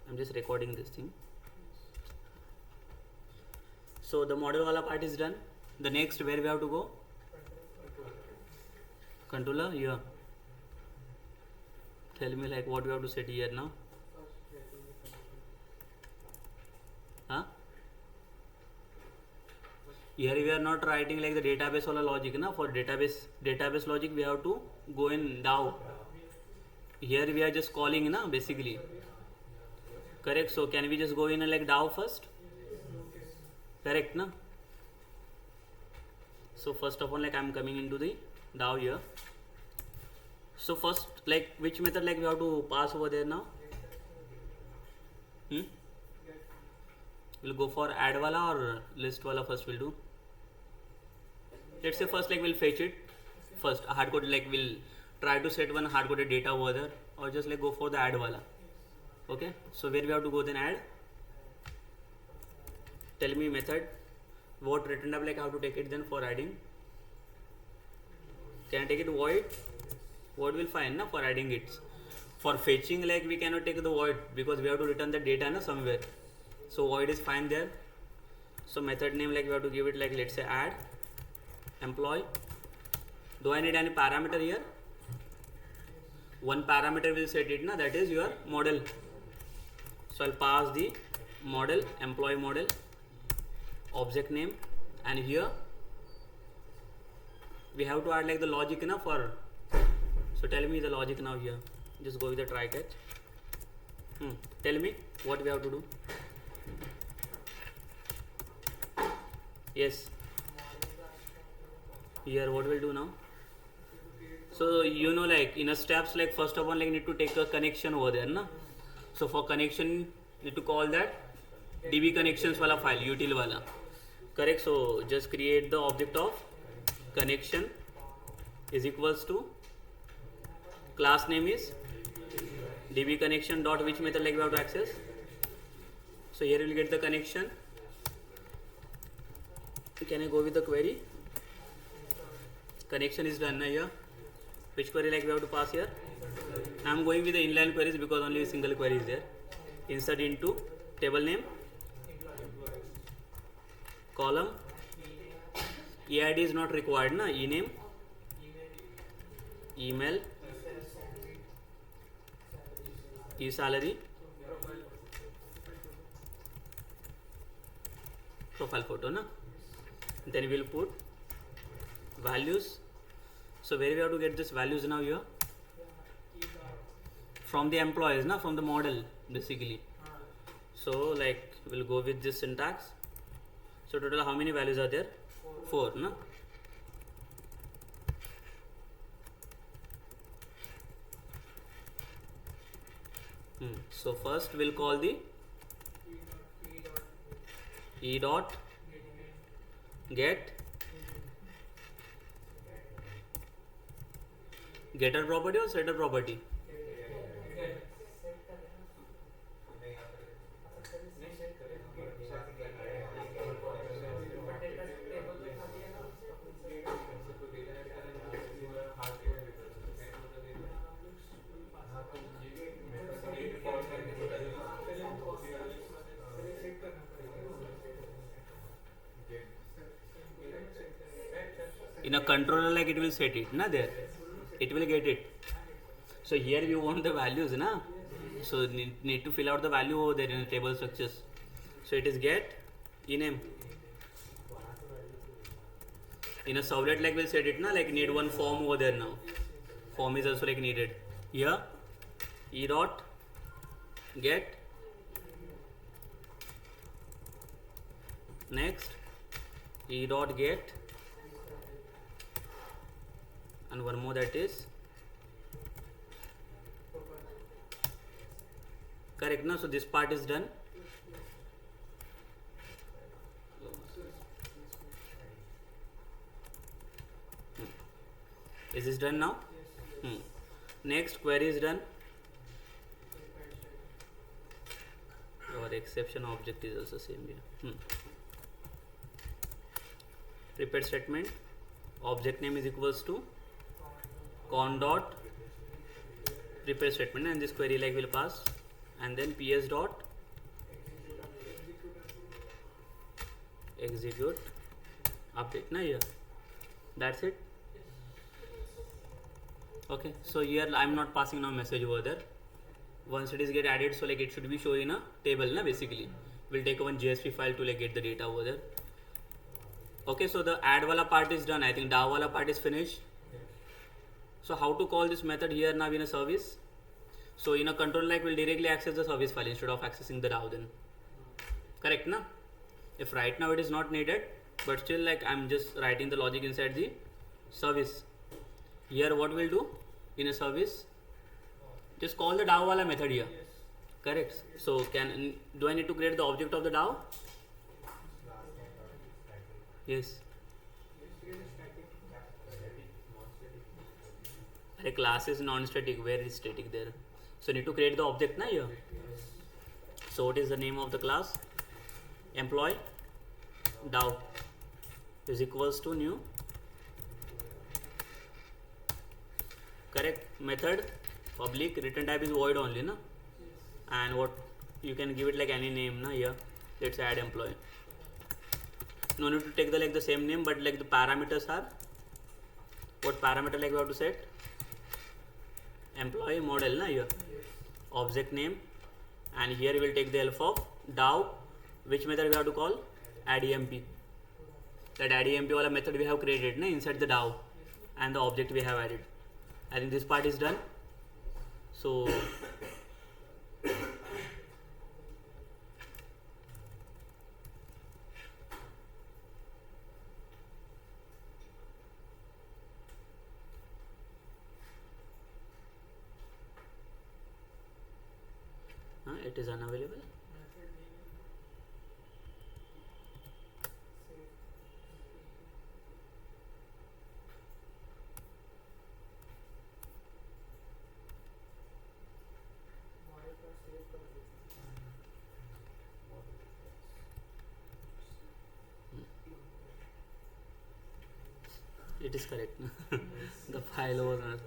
I'm just recording this thing. So the model wala part is done. The next, where we have to go? Controller, yeah. Tell me like what we have to set here now. Huh? Here we are not writing like the database wala logic na. For database logic we have to go in DAO. Here we are just calling na basically. Correct. So can we just go in like DAO first? Correct na. So first of all, like I'm coming into the DAO here. So first, like which method like we have to pass over there now? We'll go for add wala or list wala first we'll do. Let's say first like we'll fetch it first hard coded, like we'll try to set one hard coded data over there, or just like go for the add wala. Okay, so where we have to go then add. Tell me method what return type like how to take it then for adding. Can I take it void? Void will find na for adding it. For fetching like we cannot take the void because we have to return the data na somewhere. So void is fine there. So method name like we have to give it like let's say add employee. Do I need any parameter here? One parameter will set it na, that is your model. So I'll pass the model, employee model, object name, and here we have to add like the logic na for. So tell me the logic now here. Just go with the try catch. Tell me what we have to do. Yes. Here what we'll do now. So you know like in a steps like first of all like need to take a connection over there na. So for connection need to call that db connections wala file util wala. Correct. So just create the object of connection is equals to class name is db connection dot which method like we have to access. So here we will get the connection. Can I go with the query? Connection is done here. Which query like we have to pass here? I am going with the inline queries because only a single query is there. Insert into table name, column, EID is not required na, ename, email, e-salary, profile photo na. Then we will put values. So where we have to get this values now here? From the employees na, from the model basically. So like we'll go with this syntax. So total how many values are there? 4 na. So first we'll call the e dot get getter property or setter property. In a controller like it will set it na there, it will get it. So here we want the values na, so need to fill out the value over there in the table structures. So it is get ename. In a servlet like we'll set it na, like need one form over there now. Form is also like needed. Here e dot get, next e dot get, and one more that is correct now. So this part is done. Is this done now? Next query is done. Our exception object is also same here. Repeat statement, object name is equals to con dot repair statement, and this query like will pass and then ps dot execute update na here. That's it. Okay, so here I'm not passing now message over there. Once it is get added, so like it should be showing in a table na basically. We'll take one JSP file to like get the data over there. Okay, so the add wala part is done. I think DAO wala part is finished. So how to call this method here now in a service? So in a control like we'll directly access the service file instead of accessing the DAO then. Correct na? If right now it is not needed, but still like I'm just writing the logic inside the service. Here what we'll do in a service, just call the DAO wala method here. Correct. So do I need to create the object of the DAO? Yes. A class is non-static. Where is static there? So need to create the object na here. So what is the name of the class? Employee DAO is equals to new. Correct. Method public, return type is void only na. And what you can give it like any name na here. Let's add employee. No need to take the like the same name, but like the parameters are what parameter like we have to set? Employee model na here. Object name, and here we will take the help of DAO. Which method we have to call? addEmp. That addEmp wala method we have created na inside the DAO, and the object we have added. I think this part is done. So it is unavailable. It is correct. The file was not.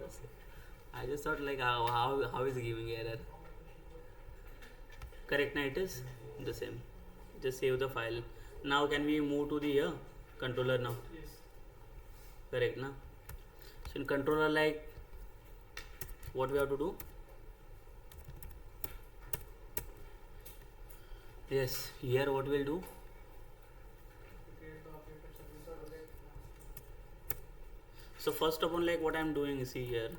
I just thought like how is it giving error? Correct na, it is the same. Just save the file. Now can we move to the controller now? Yes. Correct na. So in controller like what we have to do? Yes, here what we'll do? So first of all like what I'm doing is see here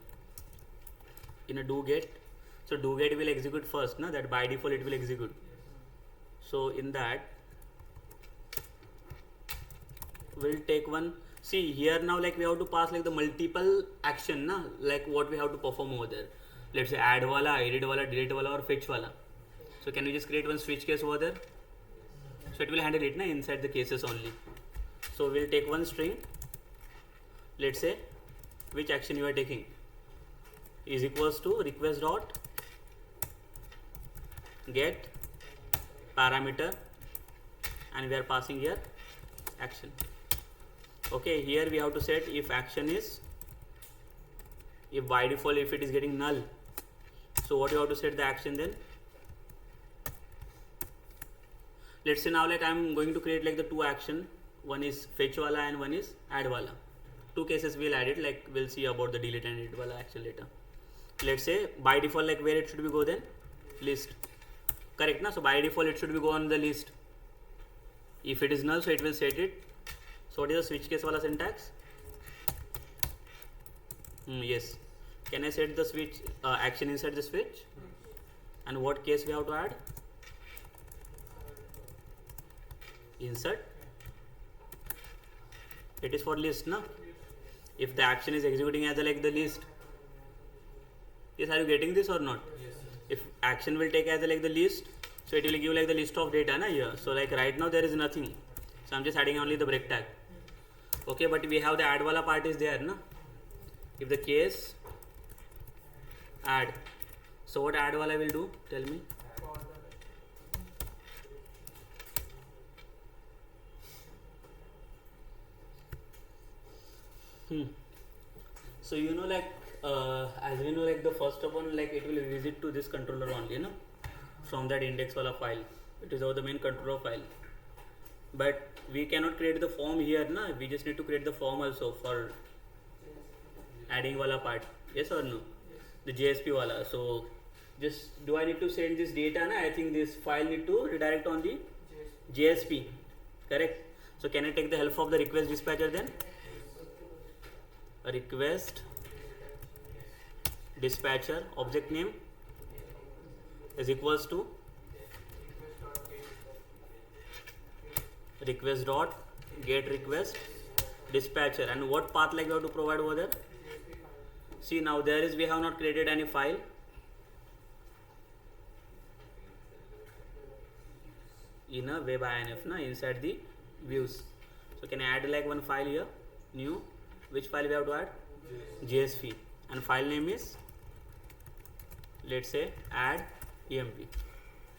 in a do get. So do get will execute first na, that by default it will execute. So in that we'll take one. See here now like we have to pass like the multiple action na, like what we have to perform over there. Let's say add wala, edit wala, delete wala or fetch wala. So can we just create one switch case over there? So it will handle it na inside the cases only. So we'll take one string. Let's say which action you are taking is equals to request dot get parameter, and we are passing here action. Okay, here we have to set if action is, if by default if it is getting null, so what you have to set the action then. Let's say now like I'm going to create like the two action, one is fetch wala and one is add wala. Two cases we'll add it, like we'll see about the delete and edit wala action later. Let's say by default like where it should be go then? List. Correct na? So by default it should be go on the list. If it is null, so it will set it. So what is the switch case wala syntax? Yes. Can I set the switch action inside the switch? And what case we have to add? Insert. It is for list na? If the action is executing as like the list. Yes, are you getting this or not? Yes. If action will take as like the list, so it will give like the list of data na here. So like right now there is nothing. So I'm just adding only the break tag. Okay, but we have the add wala part is there na? If the case add. So what add wala will do? Tell me. So you know like as we know like the first of all like it will visit to this controller only, you know. from that index wala file. It is over the main controller file. But we cannot create the form here, na? We just need to create the form also for adding wala part. Yes or no? The JSP wala. So just do I need to send this data? Na? I think this file need to redirect on the JSP. Correct? So can I take the help of the request dispatcher then? A request dispatcher object name is equals to request dot get request dispatcher, and what path like we have to provide over there? See, now there is, we have not created any file. In a web INF na, inside the views. So can I add like one file here, new, which file we have to add? JSP, and file name is, let's say, add emp.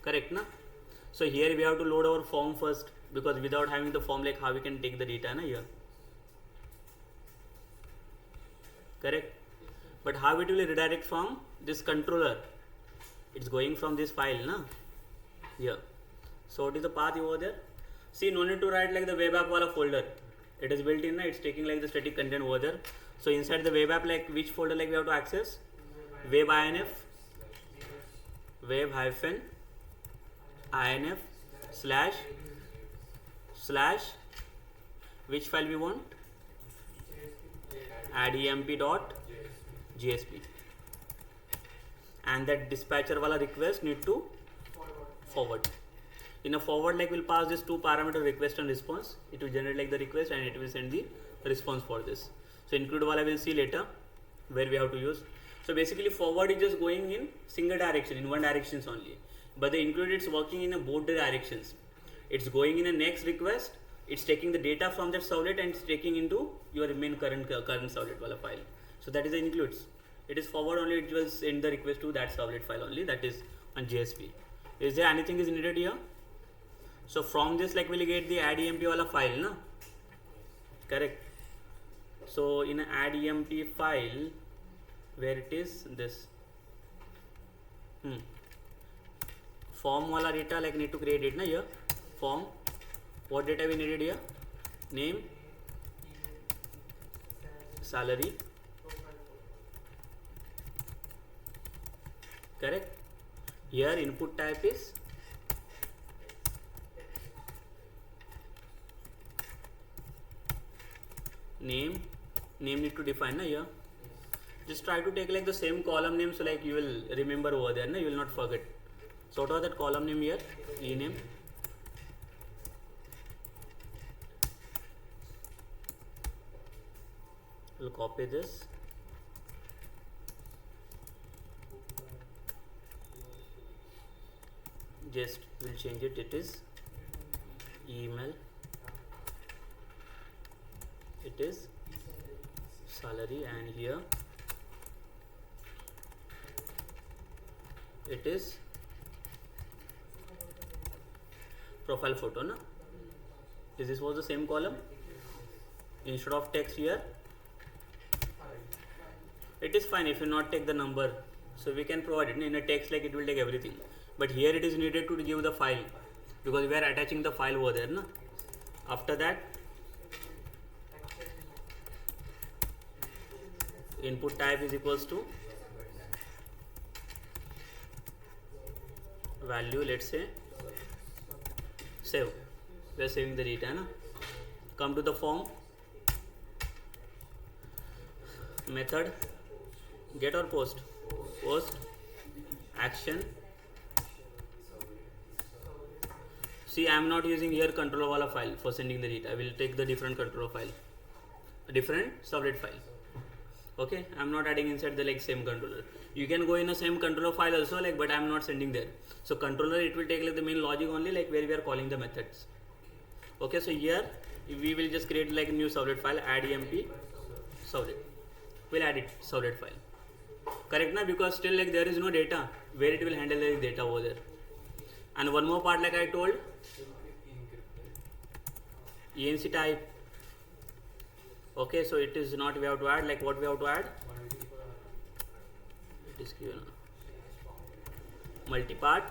Correct na? So here we have to load our form first, because without having the form, like how we can take the data na here. Correct? But how it will redirect from this controller? It's going from this file na here. So what is the path over there? See, no need to write like the web app wala folder. It is built in na, it's taking like the static content over there. So inside the web app, like which folder like we have to access? Web INF, web hyphen INF slash which file we want? Add emp dot JSP, and that dispatcher wala request need to forward. In a forward, like we'll pass this two parameter request and response. It will generate like the request and it will send the response for this. So include wala we'll see later where we have to use. So basically forward is just going in single direction, in one directions only. But the include, it's working in a both directions. It's going in a next request. It's taking the data from that servlet and it's taking into your main current servlet wala file. So that is the includes. It is forward only. It will send the request to that servlet file only. That is on JSP. Is there anything is needed here? So from this, like we'll get the add emp wala file, na? Correct. So in a add emp file, where it is this form wala data, like need to create it na here. Form, what data we needed here? Name, salary. Correct. Here input type is name need to define na here. Just try to take like the same column name, so like you will remember over there na, you will not forget. So what was that column name here? Ename. We'll copy this. Just we'll change it. It is email. It is salary, and here it is profile photo na. Is this was the same column? Instead of text here, it is fine if you not take the number, so we can provide it in a text, like it will take everything. But here it is needed to give the file, because we are attaching the file over there na. After that, input type is equals to value, let's say save. We are saving the data na. Come to the form, method get or post action. See, I am not using here controller wala file for sending the data. I will take the different controller file, a different servlet file. Okay, I am not adding inside the like same controller. You can go in a same controller file also, like, but I am not sending there. So controller, it will take like the main logic only, like where we are calling the methods. Okay, so here we will just create like a new servlet file, add emp servlet. We'll add it servlet file. Correct na? Because still like there is no data where it will handle the data over there. And one more part, like I told, enc type. Okay, so it is not we have to add, like what we have to add? It is given multipart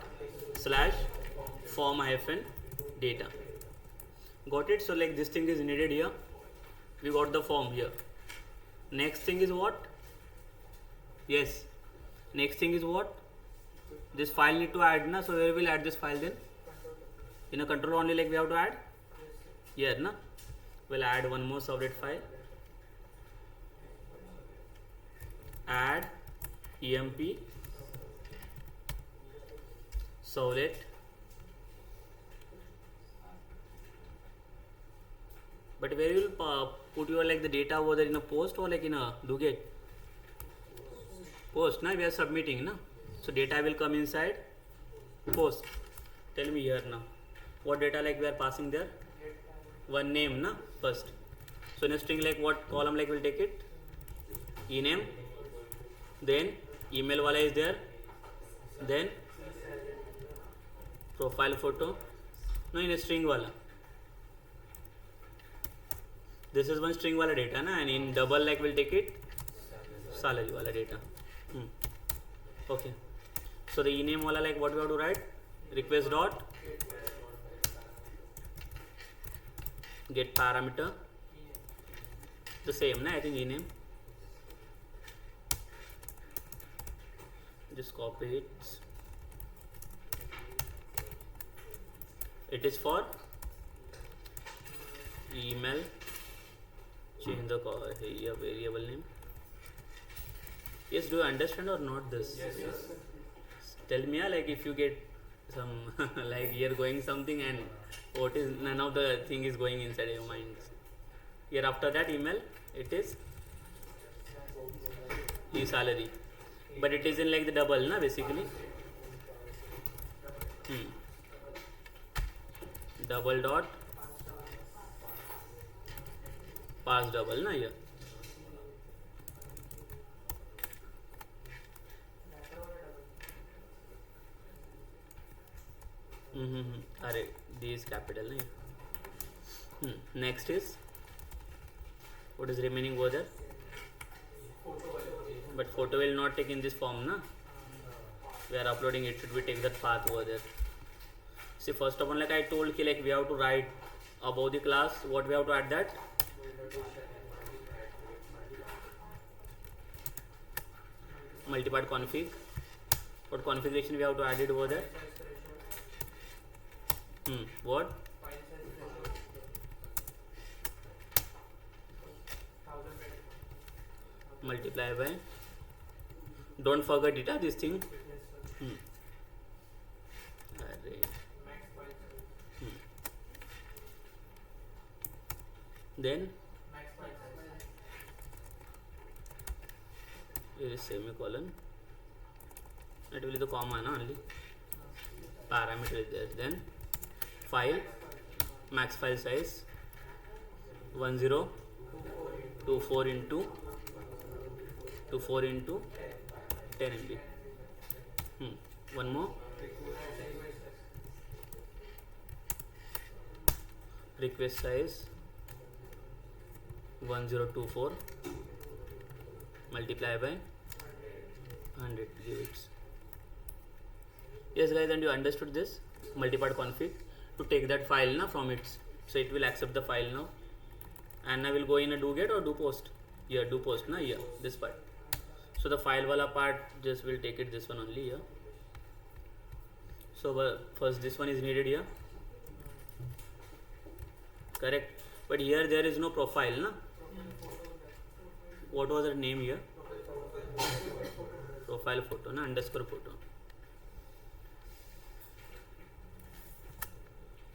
slash form hyphen data. Got it? So like this thing is needed here. We got the form here. Next thing is what? Yes. Next thing is what? This file need to add na. So where will add this file then? In a control only, like we have to add here na. We'll add one more servlet file. Add emp servlet. But where you will put your like the data over there, in a post or like in a dooget? Post na, we are submitting na. So data will come inside post. Tell me here now, what data like we are passing there? One name na first. So in a string, like what column like we'll take it? Ename. Then email wala is there. Then profile photo. No, in a string wala. This is one string wala data na, and in double like we'll take it salary wala data. Okay. So the ename wala, like what we have to write? Request dot get parameter. The same na, I think ename. Just copy it. It is for email. Change the variable name. Yes, do you understand or not this? Yes. Tell me, like if you get some like you're going something and what is none of the thing is going inside your mind. Here after that email, it is salary, but it is in like the double na basically. Double dot pass double na here. Array, D is capital na. Next is what is remaining over there? But photo will not take in this form na. We are uploading it, should we take that path over there? See, first of all, like I told ki, like we have to write above the class, what we have to add that? Multipart config. What configuration we have to add it over there? What? Multiply by. Don't forget it, this thing. Array. Then here is semicolon. It will be the comma na only. Parameter is there. Then file, max file size 1024 into 10 MB. One more. Request size 1024 multiply by 100 gigabytes. Yes guys, and you understood this multipart config to take that file now from it. So it will accept the file now, and I will go in a do get or do post. Here do post na, here this part. So the file wala part just will take it this one only here. So first this one is needed here, correct? But here there is no profile na. What was the name here? Profile photo na, underscore photo,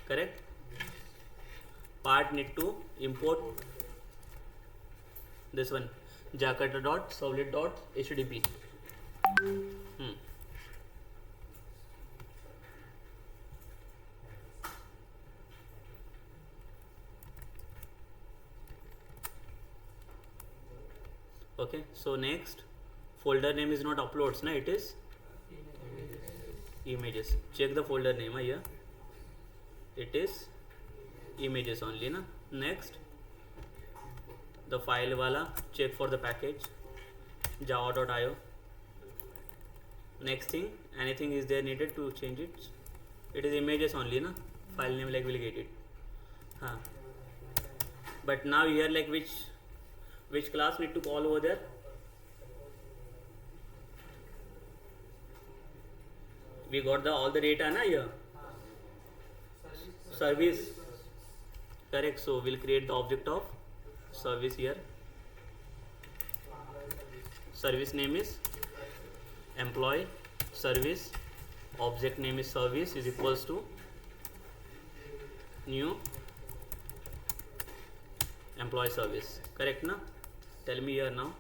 correct? Part need to import this one, jakarta.servlet.hdp. Okay, so next folder name is not uploads na, it is images. Check the folder name here, it is images only na. Next the file wala, check for the package java.io. Next thing, anything is there needed to change it? It is images only, na? File name like we'll get it. But now here like which class need to call over there? We got all the data na here. Service. Correct. So we'll create the object of service here. Service name is employee service. Object name is service is equals to new employee service. Correct na? Tell me here now.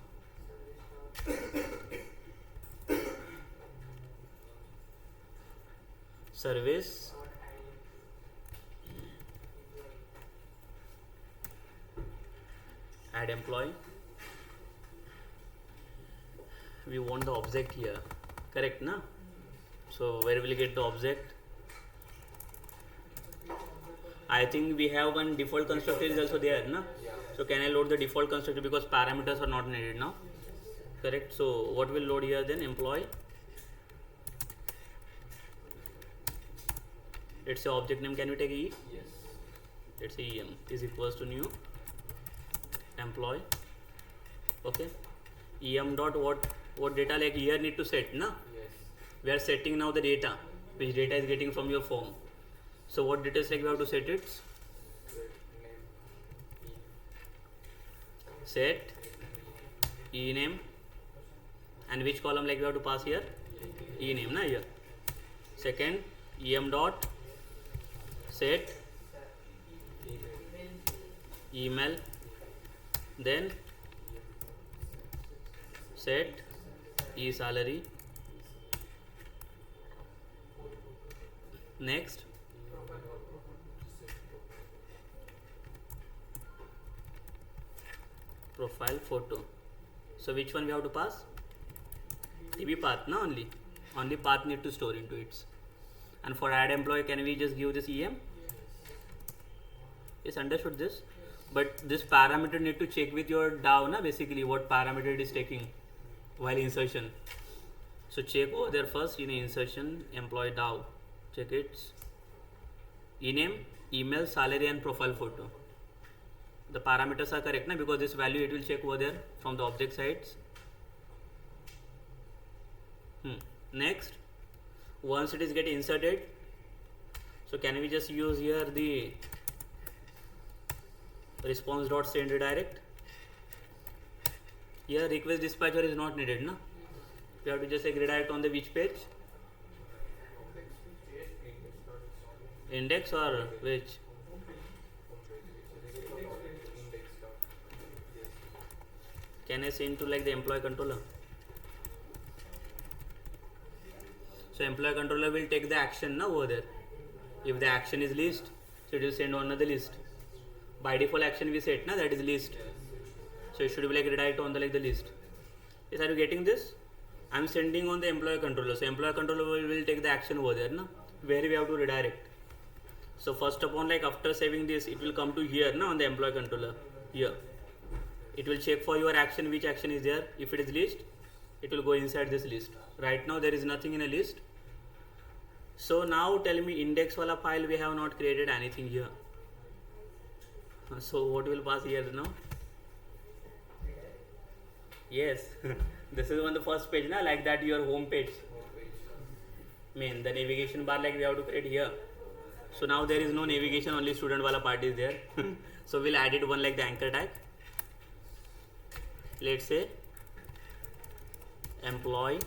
Service add employee. We want the object here. Correct na? So where will we get the object? I think we have one default constructor is also there na? So can I load the default constructor because parameters are not needed now? Correct. So what will load here then? Employee. Let's say object name, can we take E? Yes. Let's say EM is equals to new employee. Okay. EM dot what data like here need to set na? Yes. We are setting now the data, which data is getting from your form. So what details like we have to set it? Set E name and which column like we have to pass here? E name na here. Second EM dot set email, then set E salary. Next profile photo. So which one we have to pass? TB path na only path need to store into it. And for add employee, can we just give this EM? Yes, understood this. But this parameter need to check with your DAO na, basically what parameter it is taking while insertion. So check over there first in insertion employee DAO. Check it. E-name, email, salary and profile photo. The parameters are correct na, because this value it will check over there from the object sides. Next, once it is get inserted, so can we just use here the response dot send redirect? Here request dispatcher is not needed na. We have to just like redirect on the which page? Index or which? Can I send to like the employee controller? So employee controller will take the action now over there. If the action is list, so it will send on the list. By default action we set na, that is list. So it should be like redirect on the like the list. Yes, are you getting this? I am sending on the employee controller. So employee controller will take the action over there na, where we have to redirect. So first upon like after saving this, it will come to here na, on the employee controller here. It will check for your action, which action is there. If it is list, it will go inside this list. Right now there is nothing in a list. So now tell me, index wala file we have not created anything here. So what will pass here now? Yes, this is on the first page na, like that your home page. Main the navigation bar like we have to create here. So now there is no navigation, only student wala part is there. So we'll add it one like the anchor tag. Let's say employee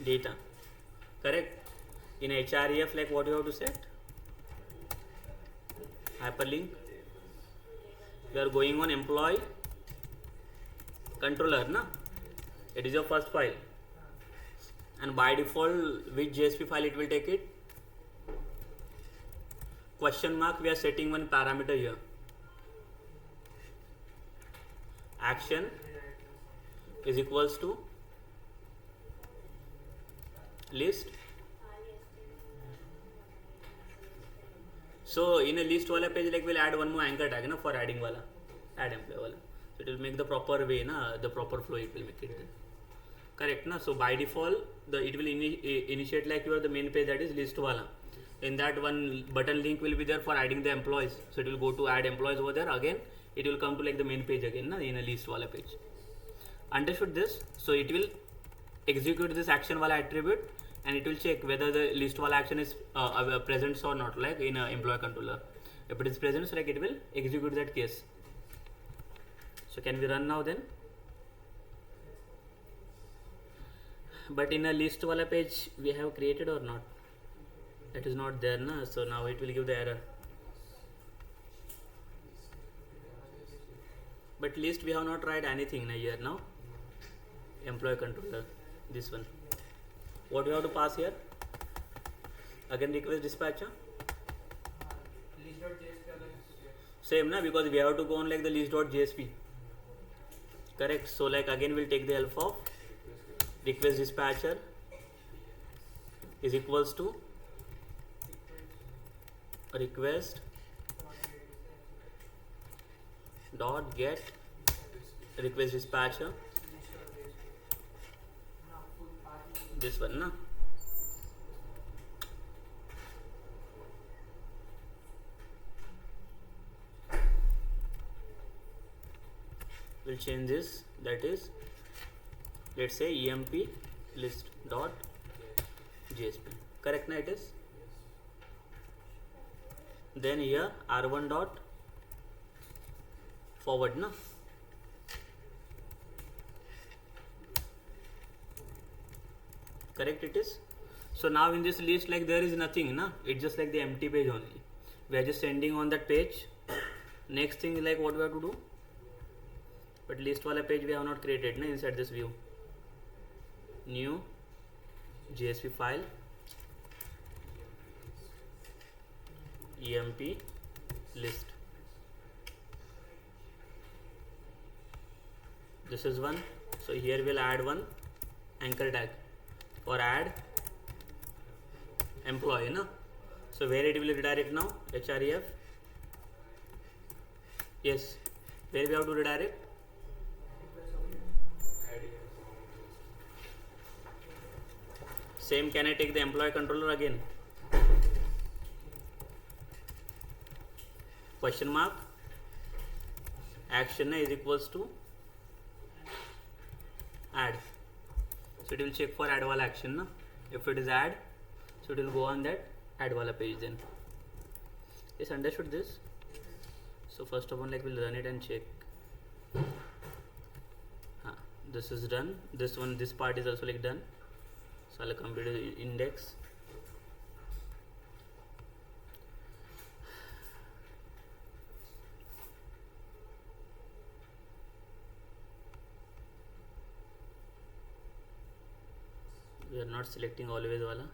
data. Correct. In href like what you have to set? Hyperlink. We are going on employee controller na. It is your first file. And by default which JSP file it will take it? Question mark, we are setting one parameter here. Action is equals to list. So in a list wala page like we'll add one more anchor tag na, for adding wala, add employee wala. So it will make the proper way na, the proper flow it will make it. correct na? So by default it will initiate like your the main page, that is list wala. In that one button link will be there for adding the employees, so it will go to add employees over there. Again it will come to like the main page again na, in a list wala page. Understood this? So it will execute this action wala attribute and it will check whether the list wala action is present or not, like in a employee controller. If it is present, so like it will execute that case. So can we run now then? But in a list wala page we have created or not? That is not there na, so now it will give the error. But list we have not tried anything na here now. Employee controller, this one. What we have to pass here? Again request dispatcher. Same na, because we have to go on like the list.jsp. Correct. So like again we'll take the help of request dispatcher is equals to request dot get request dispatcher, this one na. We'll change this, that is let's say emp list dot jsp, correct na? It is. Then here r1 dot forward na. Correct it is. So now in this list like there is nothing na, it's just like the empty page only. We are just sending on that page. Next thing like what we have to do, but list wala page we have not created na, inside this view. New JSP file emp list, this is one. So here we'll add one anchor tag for add employee na. So where it will redirect now? href. Yes, where we have to redirect? Same, can I take the employee controller again? Question mark action is equals to add. So it will check for add wala action na. If it is add, so it will go on that add wala page then. Yes, understood this? So first of all like we'll run it and check. This is done. This one, this part is also like done. So I'll complete the index. We are not selecting always wala.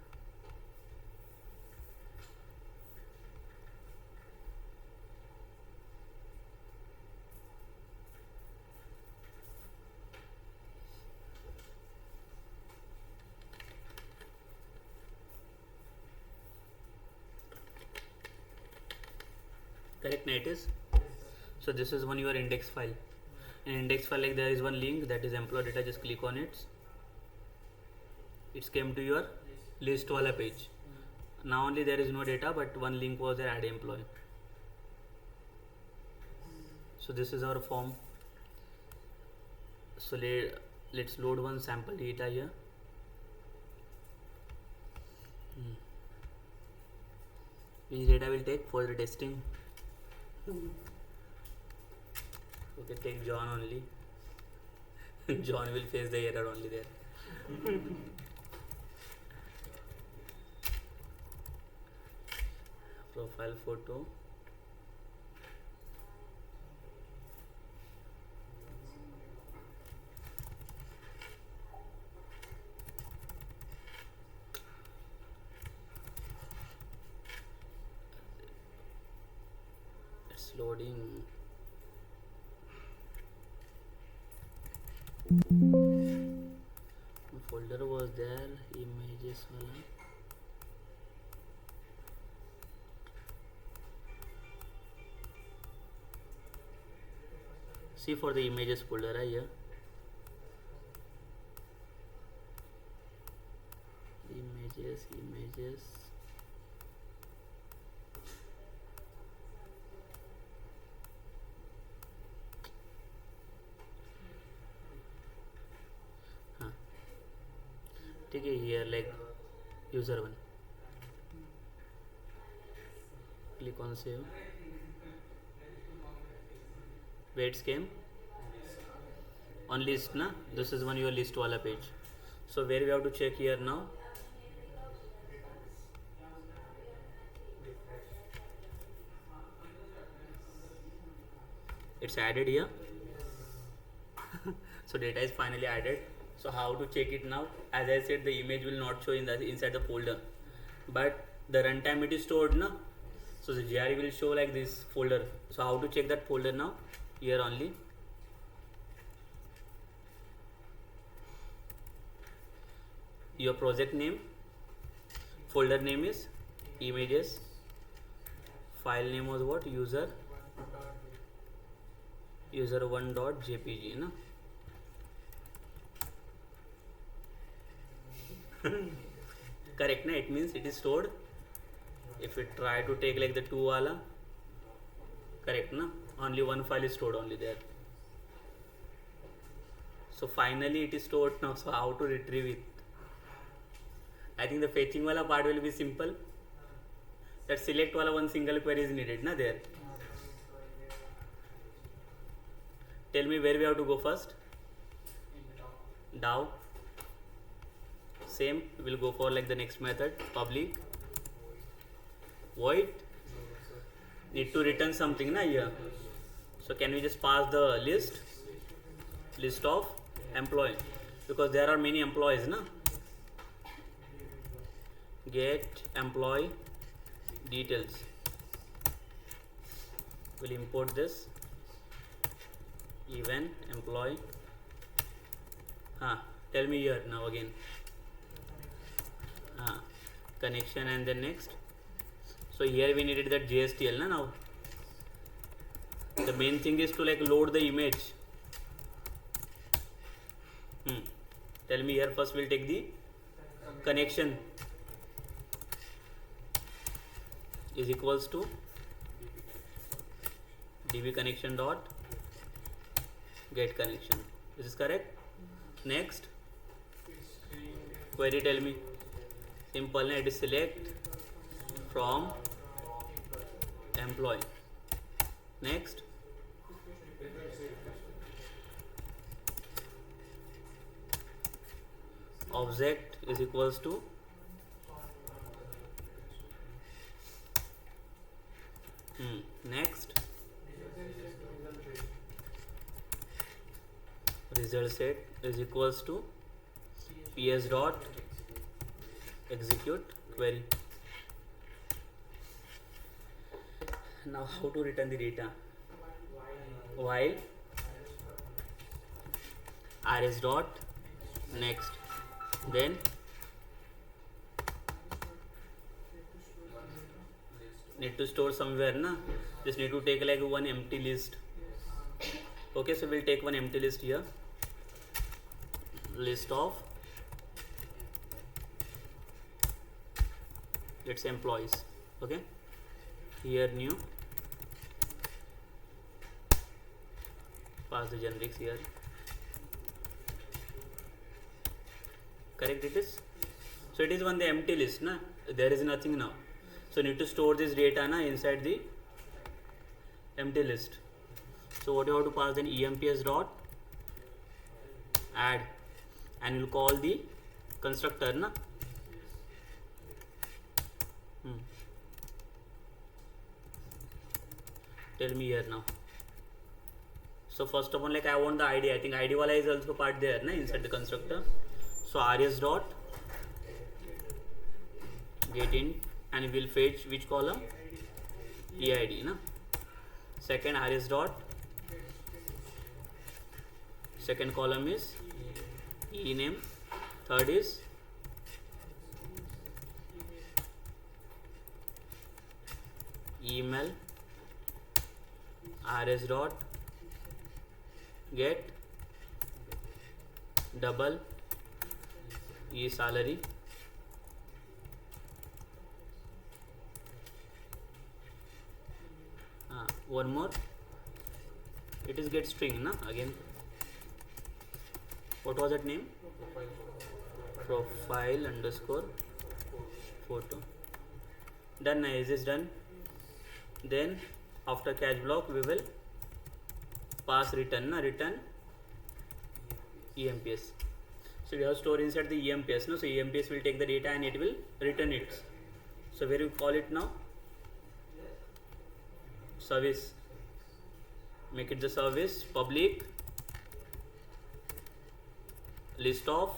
Correct na, it is. So this is one your index file. In index file like there is one link, that is employee data, just click on it. It came to your list wala page. Now only there is no data, but one link was there, add employee. So this is our form. So let's load one sample data here. Which data will take for the testing? Okay, take John only. John will face the error only there. Profile photo. It's loading. Folder was there, images wala. See for the images folder here. images. ठीक है, here like user one, click on save. Weights came on list na, this is one your list wala page. So where we have to check here now, it's added here. So data is finally added. So how to check it now? As I said, the image will not show in the inside the folder, but the runtime it is stored na. So the GRE will show like this folder. So how to check that folder now? Here only. Your project name, folder name is images, file name was what? user1.jpg na. Correct na, it means it is stored. If we try to take like the 2 wala, correct na, only one file is stored only there. So finally it is stored now. So how to retrieve it? I think the fetching wala part will be simple. That select wala one single query is needed na there. Tell me where we have to go first. DAO. Same, we will go for like the next method, public void. Need to return something na here. So can we just pass the list of employee, because there are many employees na. Get employee details. We'll import this even employee. Tell me here now again. Connection and then next. So here we needed that JSTL na now. The main thing is to like load the image. Tell me here first we'll take the connection is equals to db connection dot get connection. This is correct. Next query, tell me. Simple na, it is select from employee. Next object is equals to next result set is equals to ps dot execute query. Now how to return the data? While rs dot next, then need to store somewhere na, just need to take like one empty list. Okay, so we'll take one empty list here, list of let's say employees. Okay, here new, pass the generics here. Correct it is. So it is one the empty list na, there is nothing now. So need to store this data na inside the empty list. So what you have to pass then emps dot add, and you'll call the constructor na. Tell me here now. So first of all, like I want the ID. I think ID wala is also part there na inside the constructor. So rs dot get in, and we'll fetch which column? EID na. Second rs dot, second column is ename. Third is email. rs dot get double e salary. one more, it is get string na again. What was that name? Profile underscore photo. Done. Is this done? Then after catch block we will pass return return EMPS. So we have stored inside the EMPS no, so EMPS will take the data and it will return it. So where you call it now? Service. Make it the service public list of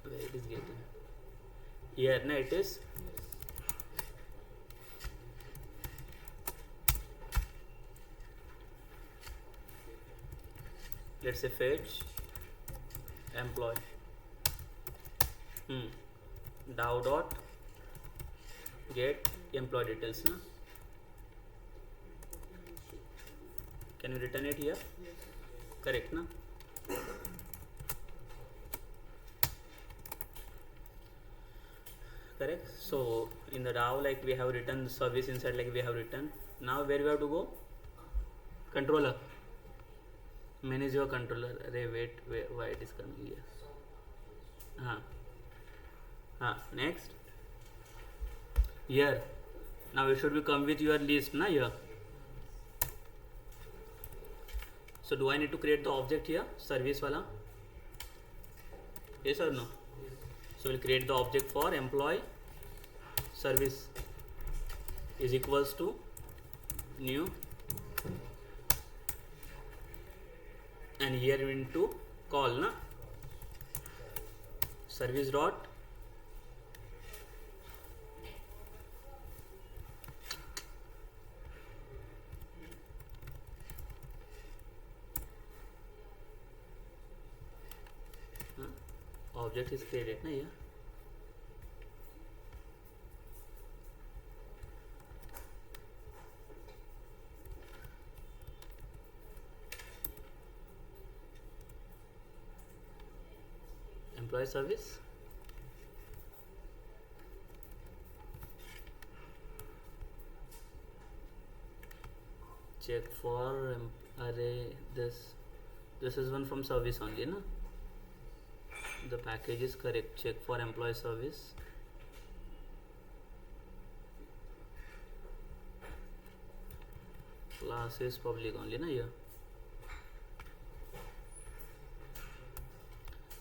where it is getting here na, it is let's say fetch employee dow dot get employee details na. Can you return it here? Correct na? Correct. So in the DAO like we have written service inside, like we have written. Now where we have to go? Controller. Manage your controller. Array wait, why it is coming here? Next. Here. Now it should be come with your list na here. So do I need to create the object here? Service wala? Yes or no? So we'll create the object for employee service is equals to new, and here we need to call na service dot object is created na here. Employee service check for array this is one from service only na. The package is correct. Check for employee service. Class is public only na here.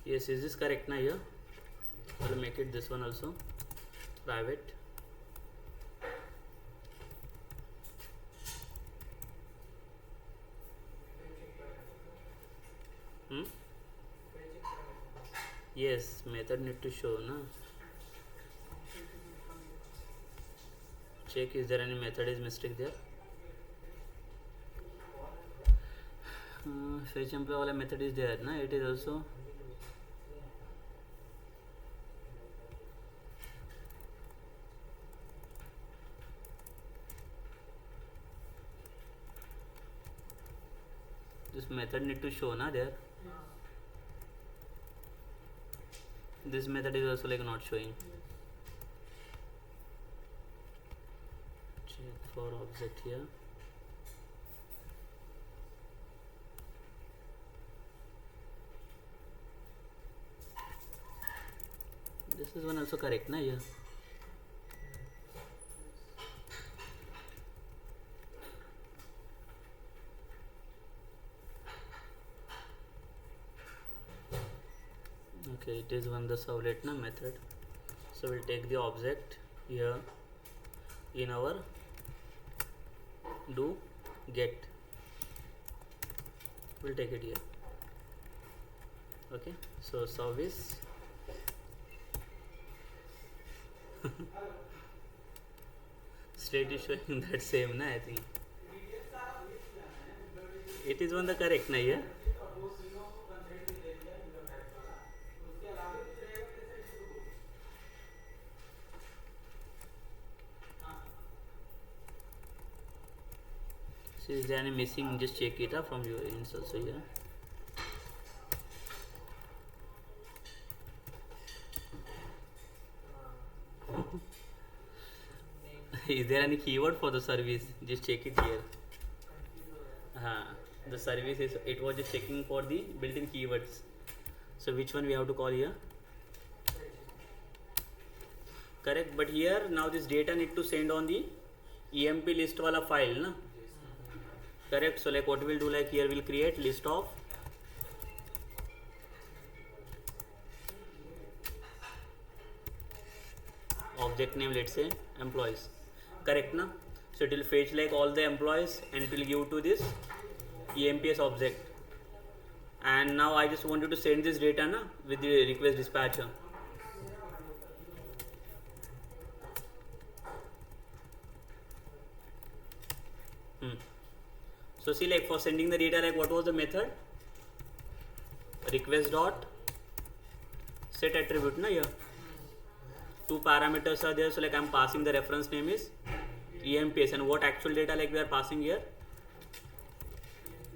Yes, is this correct na here? I will make it this one also private. Yes, method need to show na. Check is there any method is mistake there. Fetch employee wala method is there na, it is also this method need to show na there. This method is also like not showing. Check for object here. This is one also correct na here. Okay, it is one the servlet na method. So we'll take the object here in our do get. We'll take it here. Okay, so service state is showing that same na, I think it is one the correct na here. So is there any missing? Just check it out from your ends also here. Is there any keyword for the service? Just check it here. The service is, it was just checking for the built-in keywords. So which one we have to call here? Correct. But here now this data need to send on the EMP list wala file, na? Correct. So like what we'll do, like here we'll create list of object name, let's say employees. Correct, na? So it will fetch like all the employees and it will give to this EMPS object. And now I just wanted to send this data, na, with the request dispatcher. So see, like for sending the data, like what was the method? Request dot set attribute, na, here. Two parameters are there, so like I'm passing the reference name is EMPS, and what actual data like we are passing here?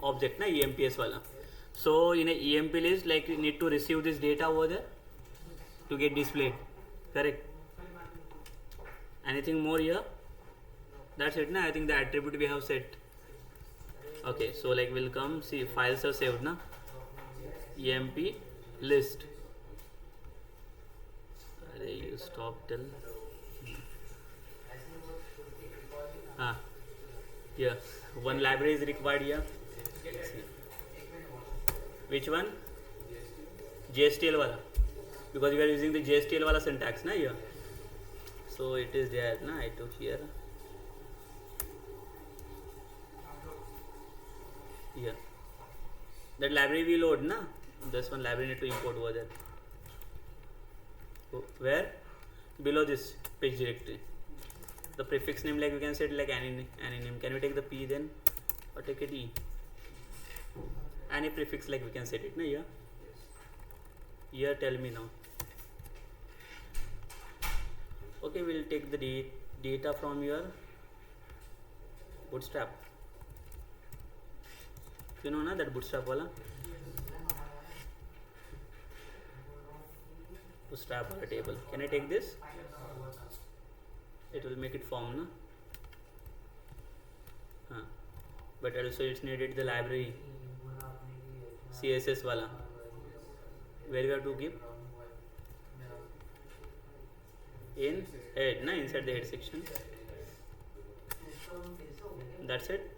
Object, na, EMPS wala. So in a EMP list, like you need to receive this data over there to get displayed. Correct. Anything more here? That's it, na? I think the attribute we have set. Okay, so like we'll come, see, files are saved, na? EMP list. You stop till yeah, one library is required here. Which one? JSTL wala, because we are using the JSTL wala syntax, na, here. So it is there, na? I took here. Here that library we load, na? This one library need to import over there. Where? Below this page directory. The prefix name, like we can set like any name. Can we take the P then, or take it E? Any prefix, like we can set it, na, here. Here tell me now. Okay, we'll take the data from your bootstrap. You know, na, that bootstrap wala? Bootstrap or a table. Can I take this? It will make it form, na? But also it's needed the library CSS wala, where we have to give in head, na, inside the head section. That's it.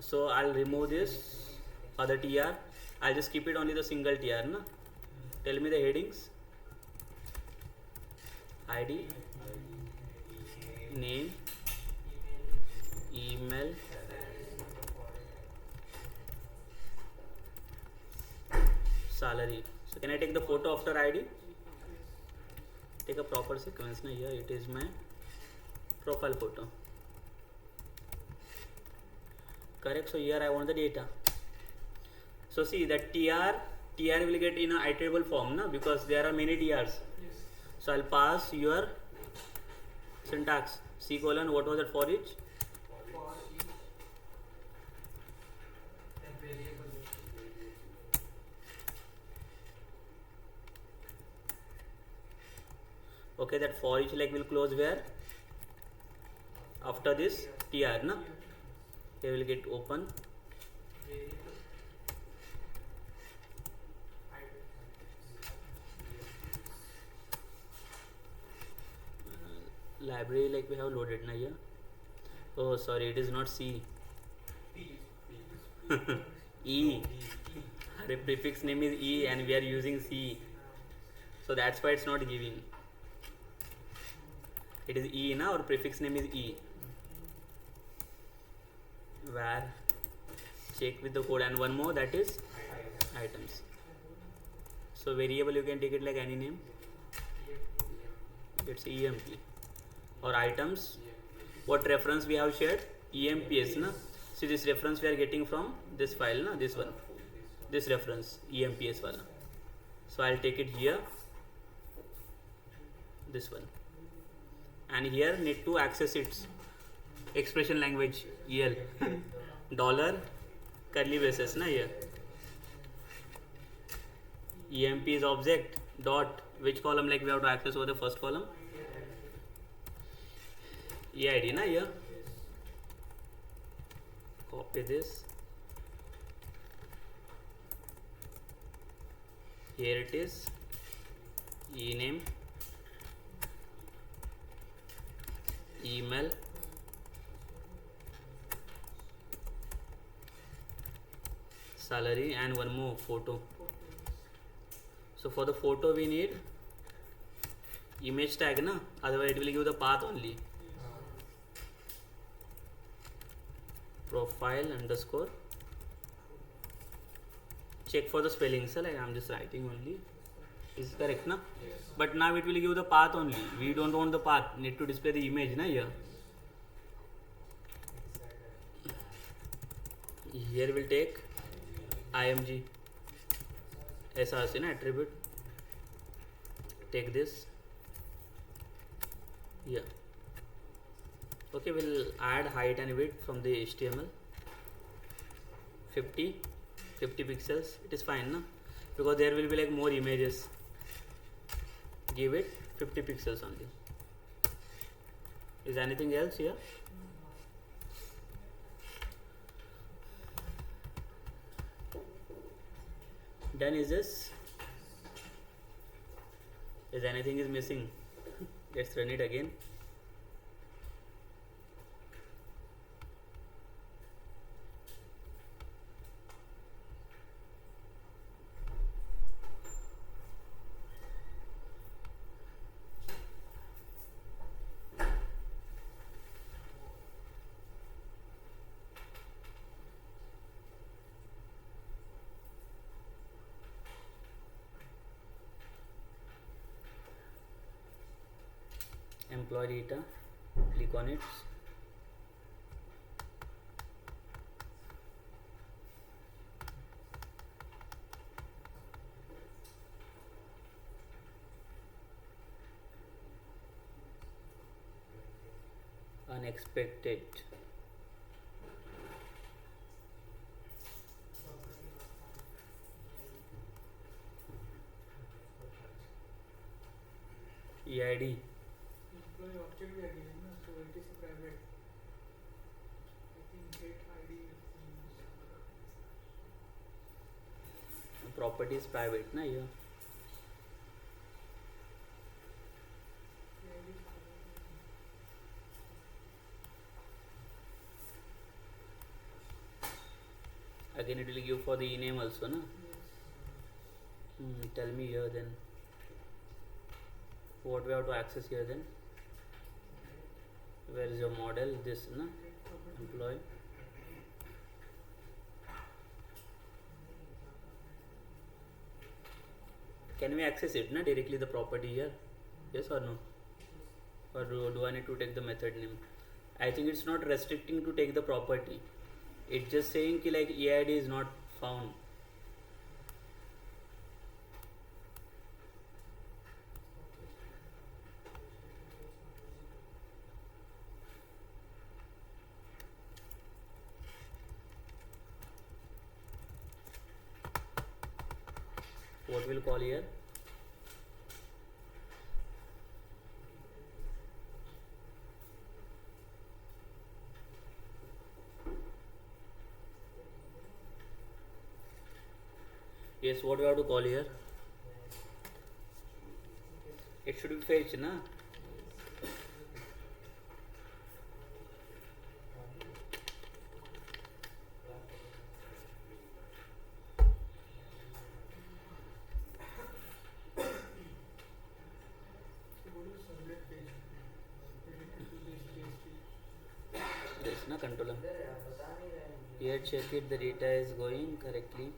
So I'll remove this other TR. I'll just keep it only the single TR, na? Tell me the headings. ID, name, email, salary. So can I take the photo after ID? Take a proper sequence, na? Here it is my profile photo. Correct. So here I want the data. So see that TR will get in a iterable form, na, because there are many TRs. Yes. So I'll pass your syntax. C colon, what was it for each? Okay, that for each like will close where? After this TR, na? They will get open. Library like we have loaded, na, here. Oh sorry, it is not C. E. The prefix name is E and we are using C, so that's why it's not giving. It is E, na, or prefix name is E. Where check with the code, and one more, that is items. So variable you can take it like any name. It's EMP. Or items, what reference we have shared? EMPS, na? See, this reference we are getting from this file, na? This one, this reference EMPS wala. So I'll take it here, this one, and here need to access its expression language EL dollar curly braces, na, here. EMP is object dot which column, like we have to access over the first column. EID na here. Copy this. Here it is. E-name, email, salary, and one more photo. So for the photo we need image tag na, otherwise it will give the path only. Profile underscore. Check for the spelling, sir. Like I'm just writing only. Is correct na? Yes. But now it will give the path only. We don't want the path. Need to display the image na here. Here we'll take img src na attribute. Take this. Yeah. Okay, we'll add height and width from the HTML. 50 pixels. It is fine, no? Because there will be like more images. Give it 50 pixels only. Is anything else here? Done is this? Is anything is missing? Let's run it again. Employee data, click on it. Unexpected. EID. Employee object we are giving, no? So it is private. I think get ID Property is private, na here. Again it will give for the e-name also, na? Yes. Tell me here then. What we have to access here then? Where is your model? This, na? Employee. Can we access it, na? Directly the property here? Yes or no? Or do I need to take the method name? I think it's not restricting to take the property. It's just saying ki like EID is not found. What we'll call here? Yes, what we have to call here? It should be fetch, na? This, na, controller. Here check it, the data is going correctly.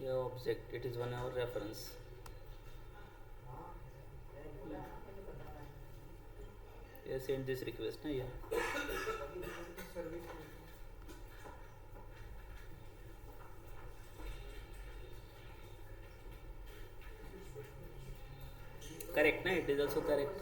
Your object, it is 1 hour reference. Yeah, send this request, na? Yeah. Correct, na? It is also correct.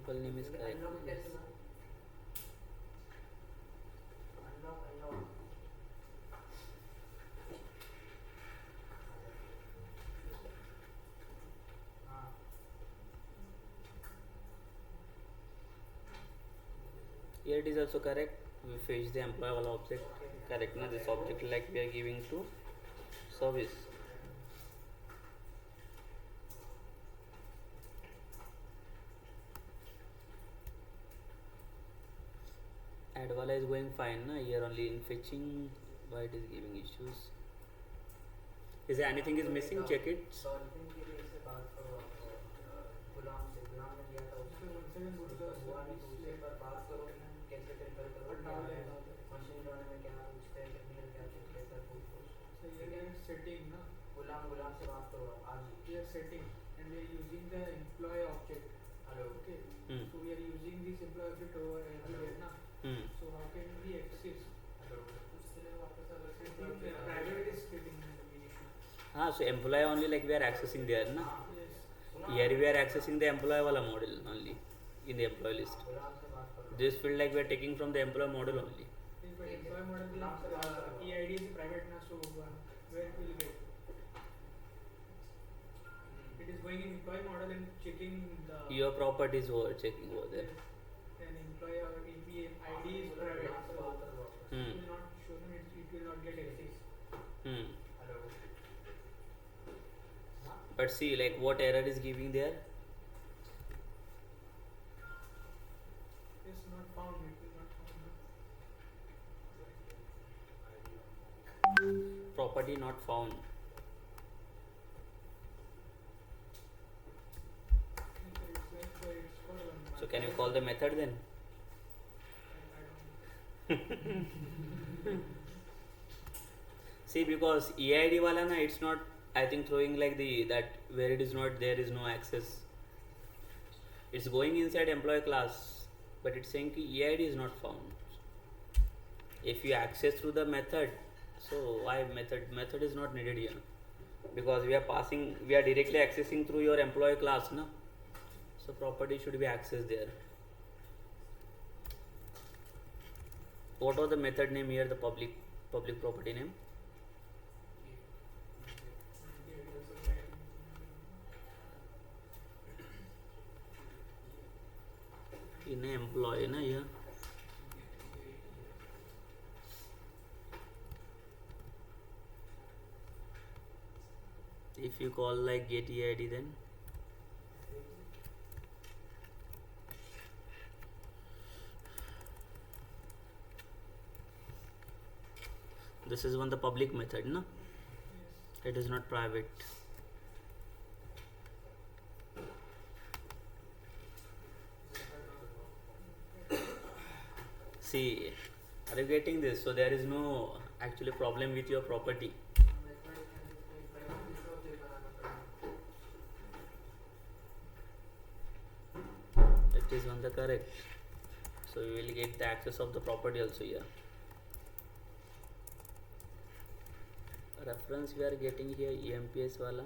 Variable name is correct. Yes. Here it is also correct. We fetch the employee wala object. Correct na? This object like we are giving to service. Add wala is going fine na? Here only in fetching why it is giving issues. Is there anything is missing? Check it. Setting na गुलाम से बात करो आज we are setting and we are using the employee object. Okay. So we are using this employee object over here na. So how can we access? Private is getting the issue. So employee only like we are accessing there na. Yes. Here we are accessing the employee wala model only in the employee list. This field like we are taking from the employee model only. Yes, but employee model EID is private na, so where it will get? It is going in employee model and checking the Your properties over checking over there. and employee or EPA ID is private, so it will not show them, it will not get access. But see like what error is giving there. It's not found, it will not found. Property not found. So can you call the method then? See because EID wala na it's not I think throwing like the that where it is not there is no access. It's going inside employee class but it's saying ki EID is not found. If you access through the method, so why method is not needed here because we are directly accessing through your employee class na. So property should be accessed there. What was the method name here? The public property name. In employee na here. If you call like get EID then this is one the public method no? It is not private. See, are you getting this? So there is no actually problem with your property. It is on the correct. So you will get the access of the property also here. Reference we are getting here EMPS wala.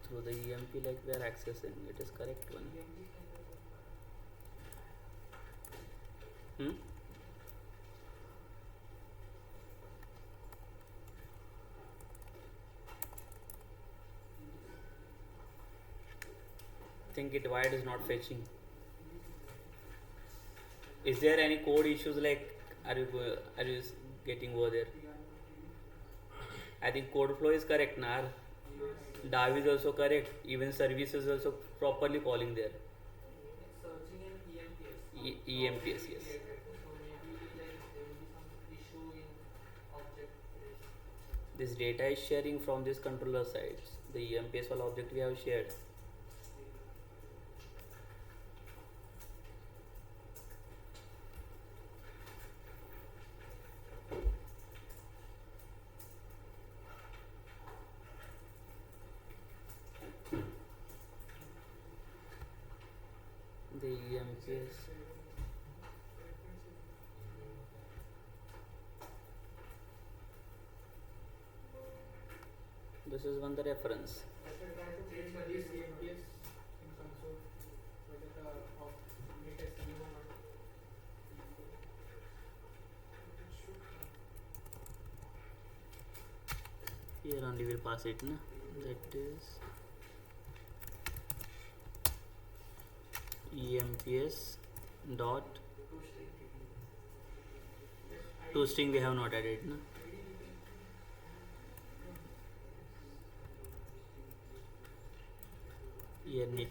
Through the EMP like we are accessing. It is correct one. Think it why it is not fetching. Is there any code issues like are you getting over there? I think code flow is correct now. DAV is also correct. Even service is also properly calling there. Searching in EMPS. EMPS, yes. So maybe like there will be some issue in object creation. This data is sharing from this controller side. The EMPS wala object we have shared. The EMPS. This is one the reference. This EMPS Here only we'll pass it, na? That is emps dot toString we have not added, na? Here need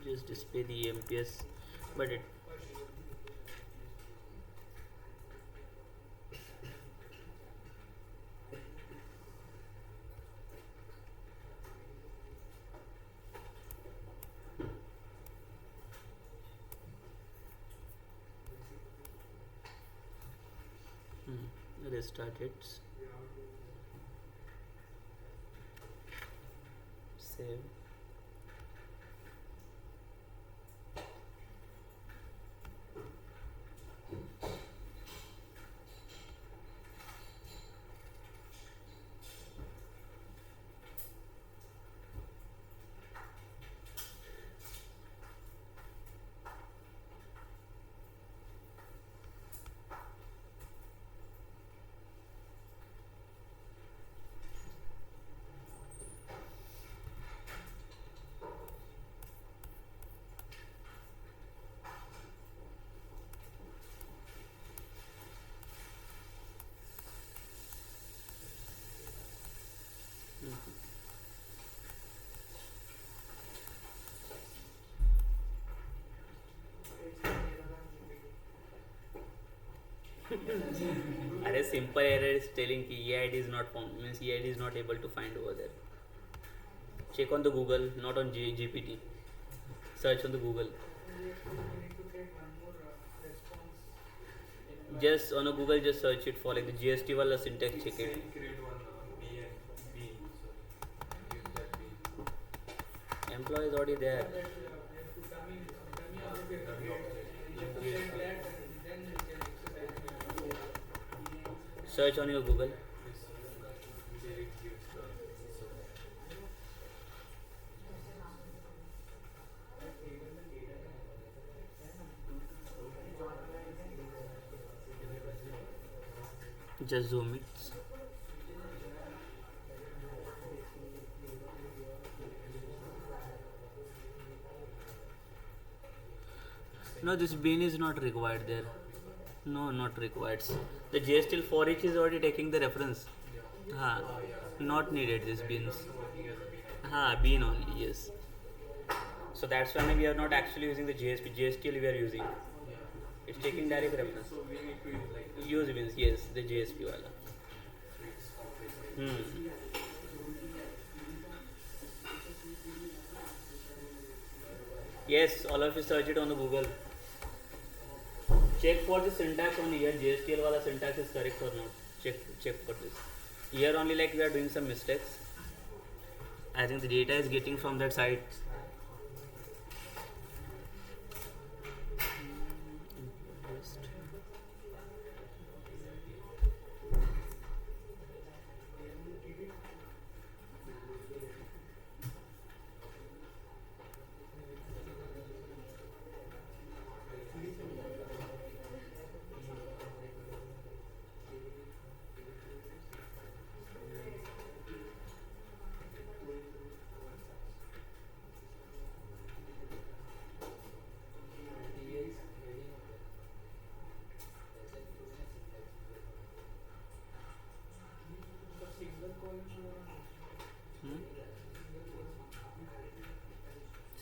just display the emps, but it restart it, save. Array simple error is telling ki EID is not found, means EID is not able to find over there. Check on the Google, not on GPT. Search on the Google. We need to create one more response. Just on a Google, just search it for like the GST wala syntax, check it. Create one B and B. So use that B. Employee is already there. Dummy object to create. You have to set that and then you can exercise. Search on your Google. Just zoom it. No, this bin is not required there. No, not required. The JSTL for each is already taking the reference. Ha, not needed this bins. Ha, bin only, yes. So that's why we are not actually using the JSTL we are using. It's taking direct reference. So we need to use like Use bins, yes, the JSP wala. Yes, all of you search it on the Google. Check for the syntax on here. JSTL wala syntax is correct or not. Check for this. Here only like we are doing some mistakes. I think the data is getting from that side.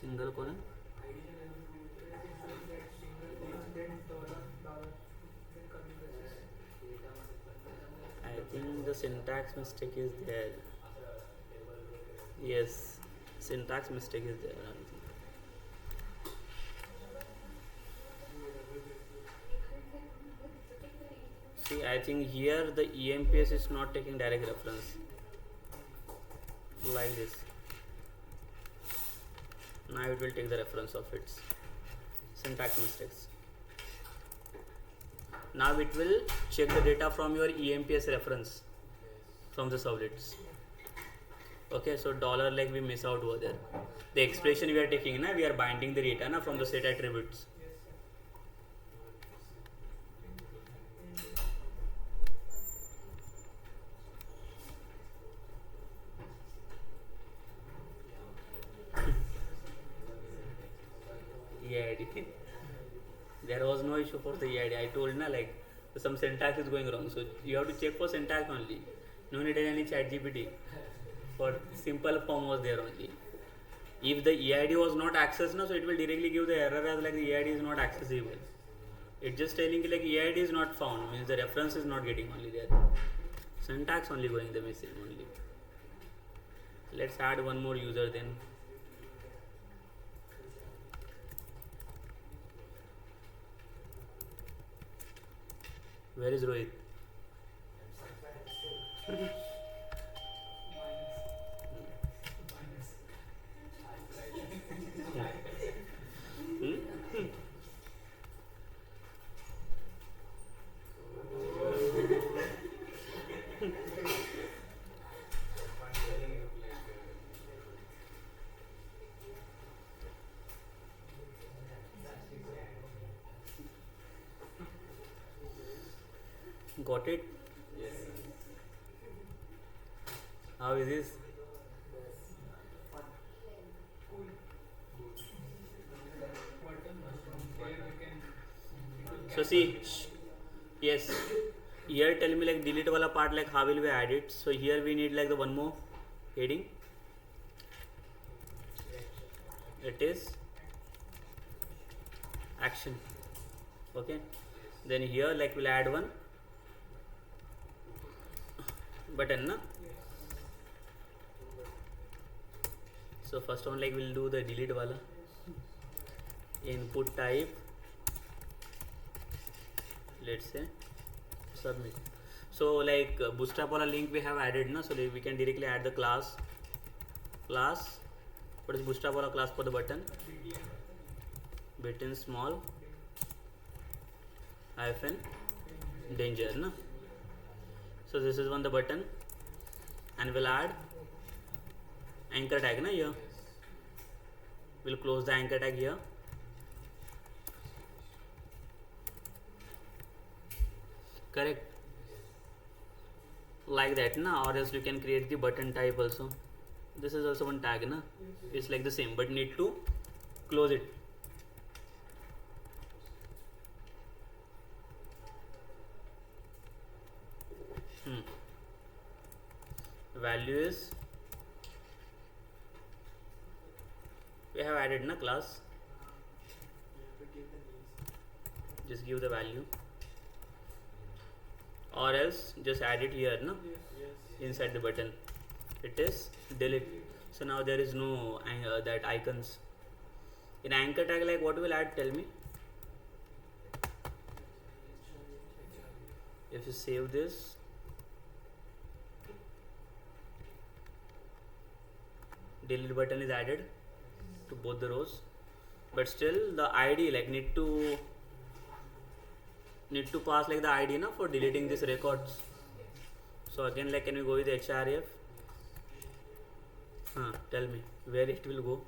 Single colon. I think the syntax mistake is there. Yes, syntax mistake is there. See, I think here the EMPS is not taking direct reference. Like this. Now it will take the reference of its syntax mistakes. Now it will check the data from your EMPS reference from the servlets. Okay, so dollar like we miss out over there. The expression we are taking, na, we are binding the data na, from the set attributes. issue for the EID. I told na like some syntax is going wrong. So you have to check for syntax only. No need any chat GPT. For simple form was there only. If the EID was not accessed, no, so it will directly give the error as like the EID is not accessible. It's just telling you like EID is not found, means the reference is not getting only there. Syntax only going the message only. Let's add one more user then. Where is Rohit? Got it? Yes. How is this? So see, yes, here tell me like delete wala part like how will we add it. So here we need like the one more heading. It is action. Okay. Then here like we'll add one button na. So first one like we'll do the delete wala. Input type, let's say submit. So like bootstrap wala link we have added na, so we can directly add the class. What is bootstrap wala class for the button? Button small hyphen danger na. So this is one the button, and we'll add anchor tag na here. We'll close the anchor tag here. Correct, like that na, or else you can create the button type also. This is also one tag na. It's like the same, but need to close it. Value is, we have added na class, just give the value, or else just add it here na, inside the button. It is delete. So now there is no that icons in anchor tag. Like what will add, tell me. If you save this, delete button is added to both the rows, but still the ID like need to pass like the ID na for deleting these records. So again, like can we go with href? Tell me where it will go.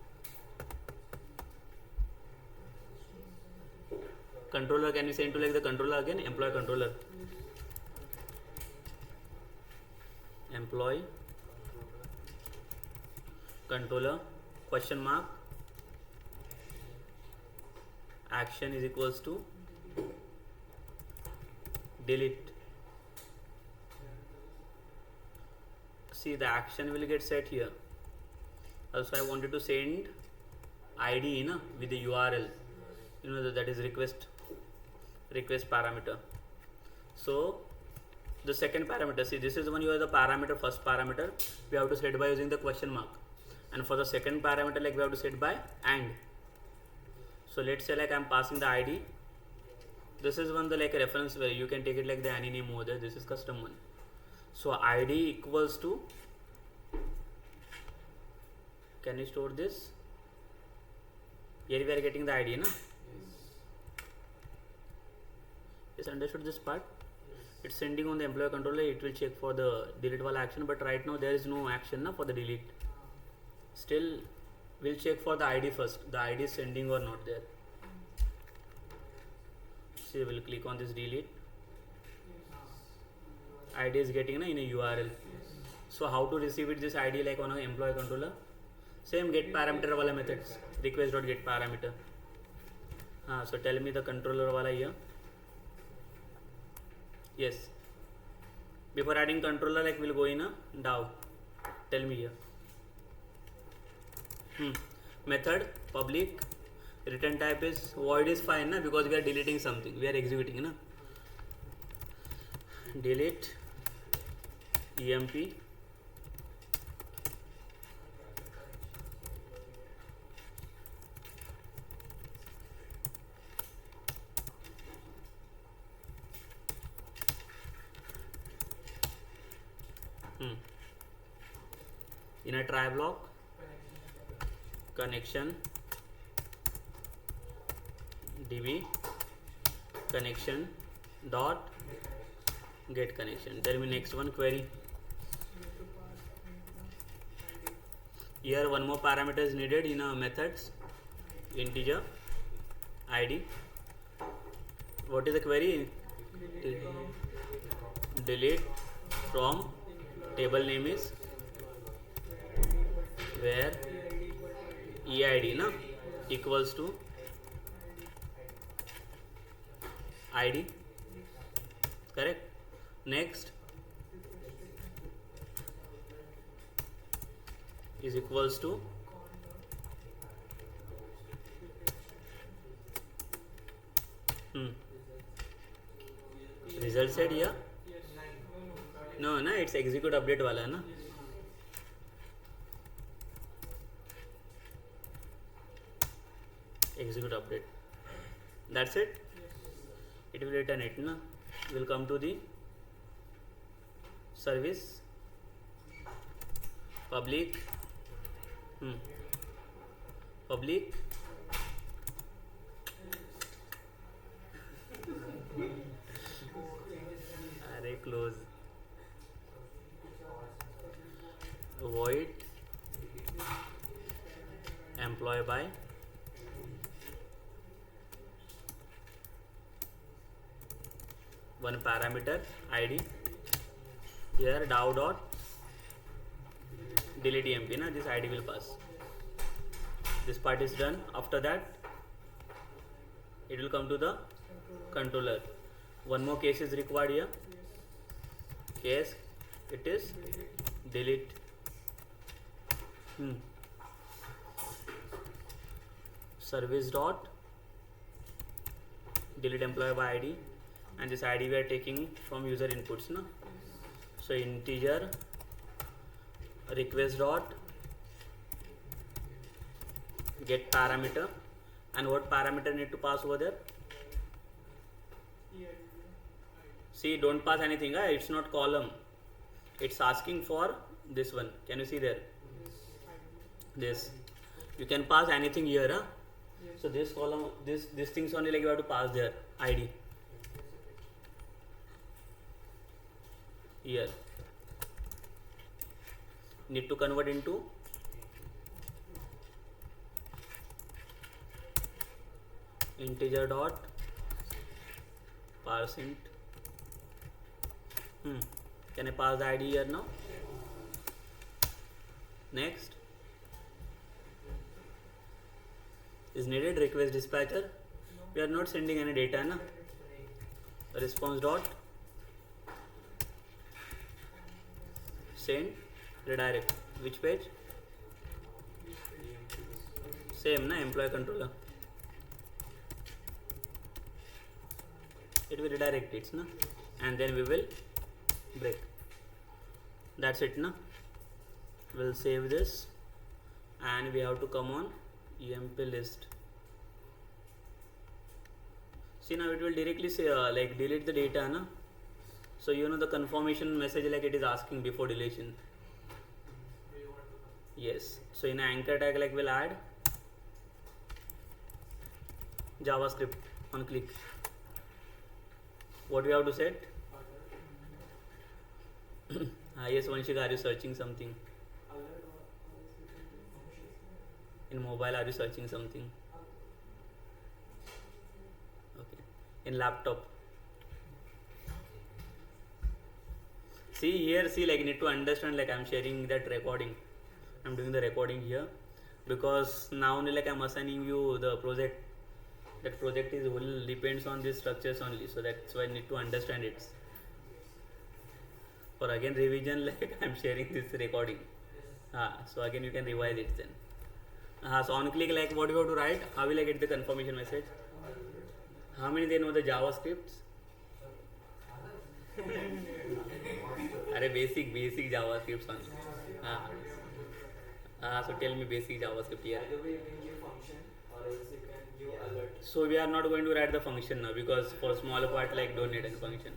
Controller, can we send to like the controller again? Employee controller. Employee controller question mark action is equals to delete. See, the action will get set here. Also I wanted to send ID na with the URL, you know that is request parameter. So the second parameter, see this is when you are the parameter, first parameter we have to set by using the question mark, and for the second parameter like we have to set by and. So let's say like I'm passing the ID. This is one the like a reference where you can take it like the any name over there. This is custom one. So ID equals to, can you store this? Here we are getting the ID na. Yes, understood this part. It's sending on the employee controller. It will check for the delete wala action, but right now there is no action na for the delete. Still we'll check for the ID first. The ID is sending or not there. See, we'll click on this delete. ID is getting na in a URL. So how to receive it this ID like on an employee controller? Same get parameter wala methods. Request.get parameter. So tell me the controller wala here. Yes. Before adding controller, like we'll go in a DAO. Tell me here. Method public return type is void is fine na, because we are deleting something, we are executing na. Delete emp in a try block connection db connection dot get connection. Tell me next one query. Here one more parameter is needed in a methods, integer id. What is the query? Delete from table name is where eid na equals to id, correct. Next is equals to result set here. No, it's execute update wala na. Execute update. That's it. It will return it na. Will come to the service public public array close void employee by one parameter id. Here DAO dot delete emp na, this id will pass. This part is done. After that it will come to the controller. One more case is required here. Case it is delete service dot delete employee by id, and this id we are taking from user inputs na. So integer request dot get parameter, and what parameter need to pass over there? See, don't pass anything, it's not column, it's asking for this one. Can you see there? This you can pass anything here, so this column, this things only like you have to pass there id here. Need to convert into integer dot %. Can I pass the id here now? Next is needed request dispatcher. We are not sending any data na. Response dot send redirect. Which page? Same na, employee controller. It will redirect it na, and then we will break. That's it na. We'll save this and we have to come on emp list. See, now it will directly say like delete the data na. So you know the confirmation message like it is asking before deletion. Yes. So in anchor tag like we'll add JavaScript on click. What we have to set? Yes, Vanshika, are you searching something? In mobile, are you searching something? Okay. In laptop. See here, see, like you need to understand, like I'm sharing that recording. I'm doing the recording here because now only like I'm assigning you the project. That project is will depends on these structures only, so that's why I need to understand it. For again revision, like I'm sharing this recording. So again you can revise it then. So on click, like what you have to write, how will I get the confirmation message? How many they know the JavaScripts? Arey basic JavaScripts only. So tell me basic JavaScript here. Either way, you can give function or else you can give alert. So we are not going to write the function now because for smaller part like don't need any function.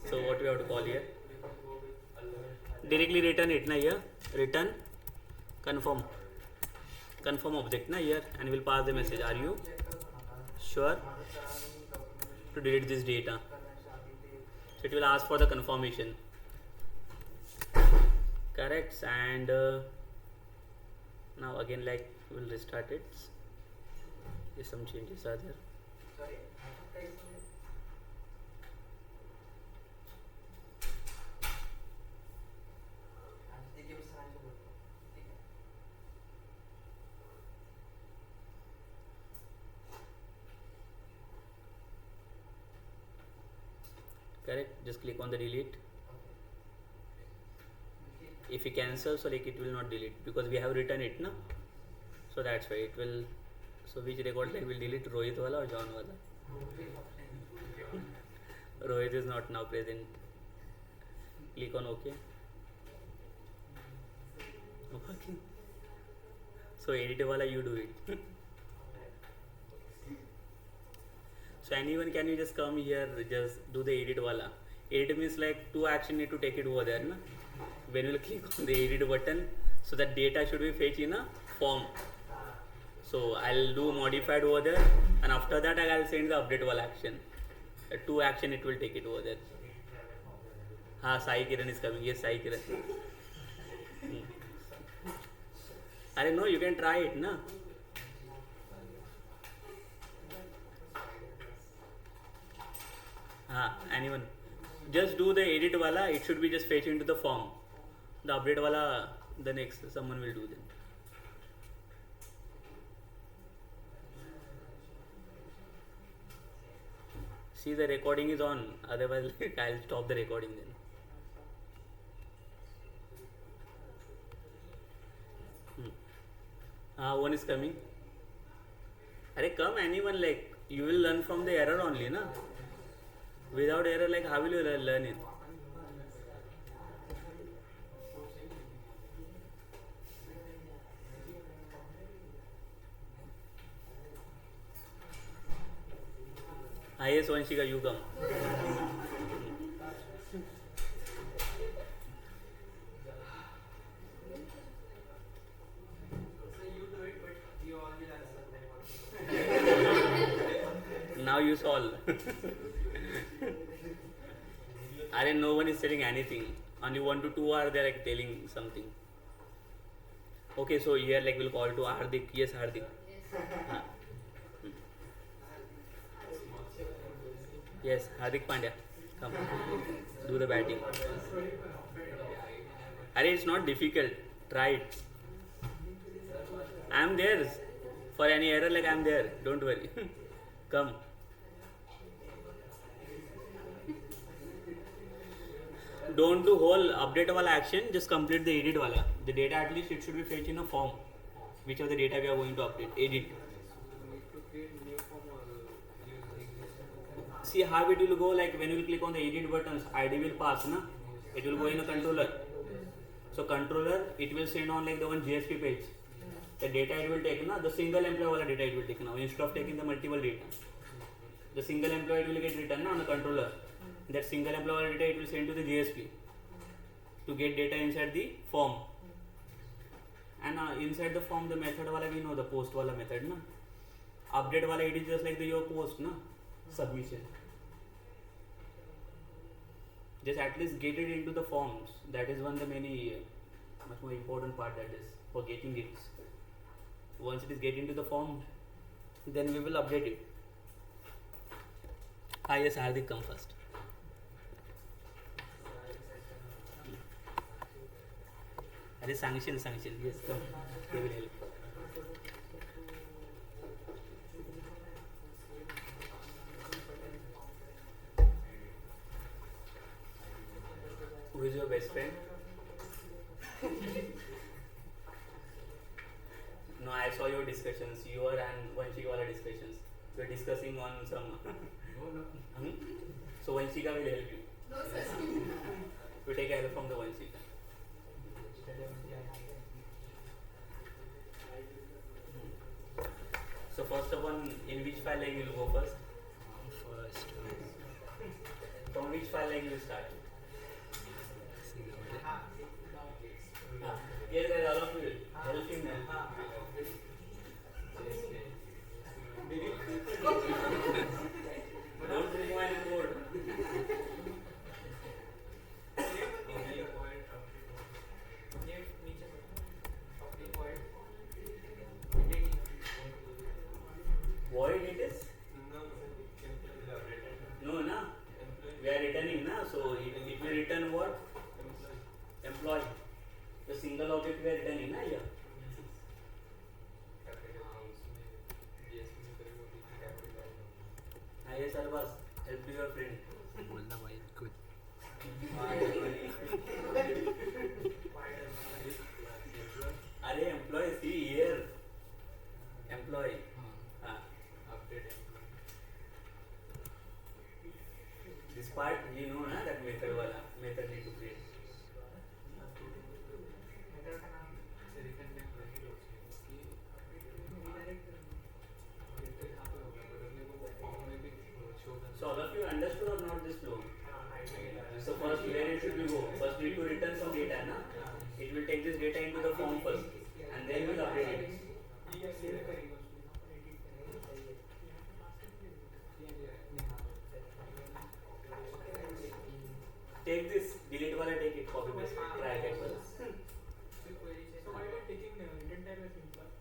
So what we have to call here? You can go with alert. Directly return it na here. Return confirm object na here, and we'll pass the message. Are you sure to delete this data? So it will ask for the confirmation. Correct. And now again, like we'll restart it. If some changes are there. Correct. Just click on the delete. If you cancel, so like it will not delete because we have written it, na. So that's why it will. So which record like will delete, Rohit wala or John wala? Rohit is not now present. Click on OK. Okay. So edit wala you do it. So anyone, can you just come here, just do the edit wala. Edit means like two action need to take it over there, na. When you will click on the edit button, so that data should be fetched in a form. So I'll do modified over there, and after that I'll send the update wala action. Two action it will take it over there. Sai Kiran is coming. Yes, Sai Kiran. Arey no, you can try it, na. Anyone, just do the edit wala. It should be just fetch into the form. The update wala, the next someone will do then. See, the recording is on. Otherwise, I'll stop the recording then. One is coming. Arey come, anyone, like you will learn from the error only, na. Without error, like how will you learn it? Yes, Vanshika, you come. Now you solve. Arey, no one is telling anything. Only 1 to 2 are there like telling something. Okay, so here like we'll call to Hardik. Yes, Hardik. Yes, Hardik Pandya. Come. Do the batting. Arey, it's not difficult. Try it. I am there. For any error, like I am there. Don't worry. Come. Don't do whole update wala action, just complete the edit wala. The data at least it should be fetched in a form. Which of the data we are going to update? Edit. See how it will go, like when you will click on the edit buttons, ID will pass, na? It will go in a controller. So controller, it will send on like the one JSP page. The data it will take, na? The single employee wala data it will take now. Instead of taking the multiple data. The single employee will get written na, on the controller. That single employee data it will send to the JSP to get data inside the form. And inside the form, the method wala we know, the post wala method, na. Update wala it is just like the your post, na, submission. Just at least get it into the forms. That is one of the many much more important part, that is for getting it. Once it is get into the form, then we will update it. Yes, Hardik, come first. Arey, sanction. Yes, come. They will help. Who is your best friend? No, I saw your discussions. You are and Vanshika discussions. You are discussing on some. No. So Vanshika will help you. No, sir. You take help from the Vanshika. So first of all, in which file like you will go first? From which file like you will start? Yes, guys, all of you help him now. Don't remove any code. Void it is? No, na? We are returning, na? So it will return what? Employee. The single object we are returning, na? Here. Yes, Arbas, help your friend. बोलना भाई कुछ अरे employee, see here. Employee. This part you know na that method wala method need to create. So all of you understood or not this flow? So first where it should we go? First we need to return some data, na? It will take this data into the form first and then we will update it. Take this, delete wala take it, copy paste, drag it wala. So why are you taking intent type as employee?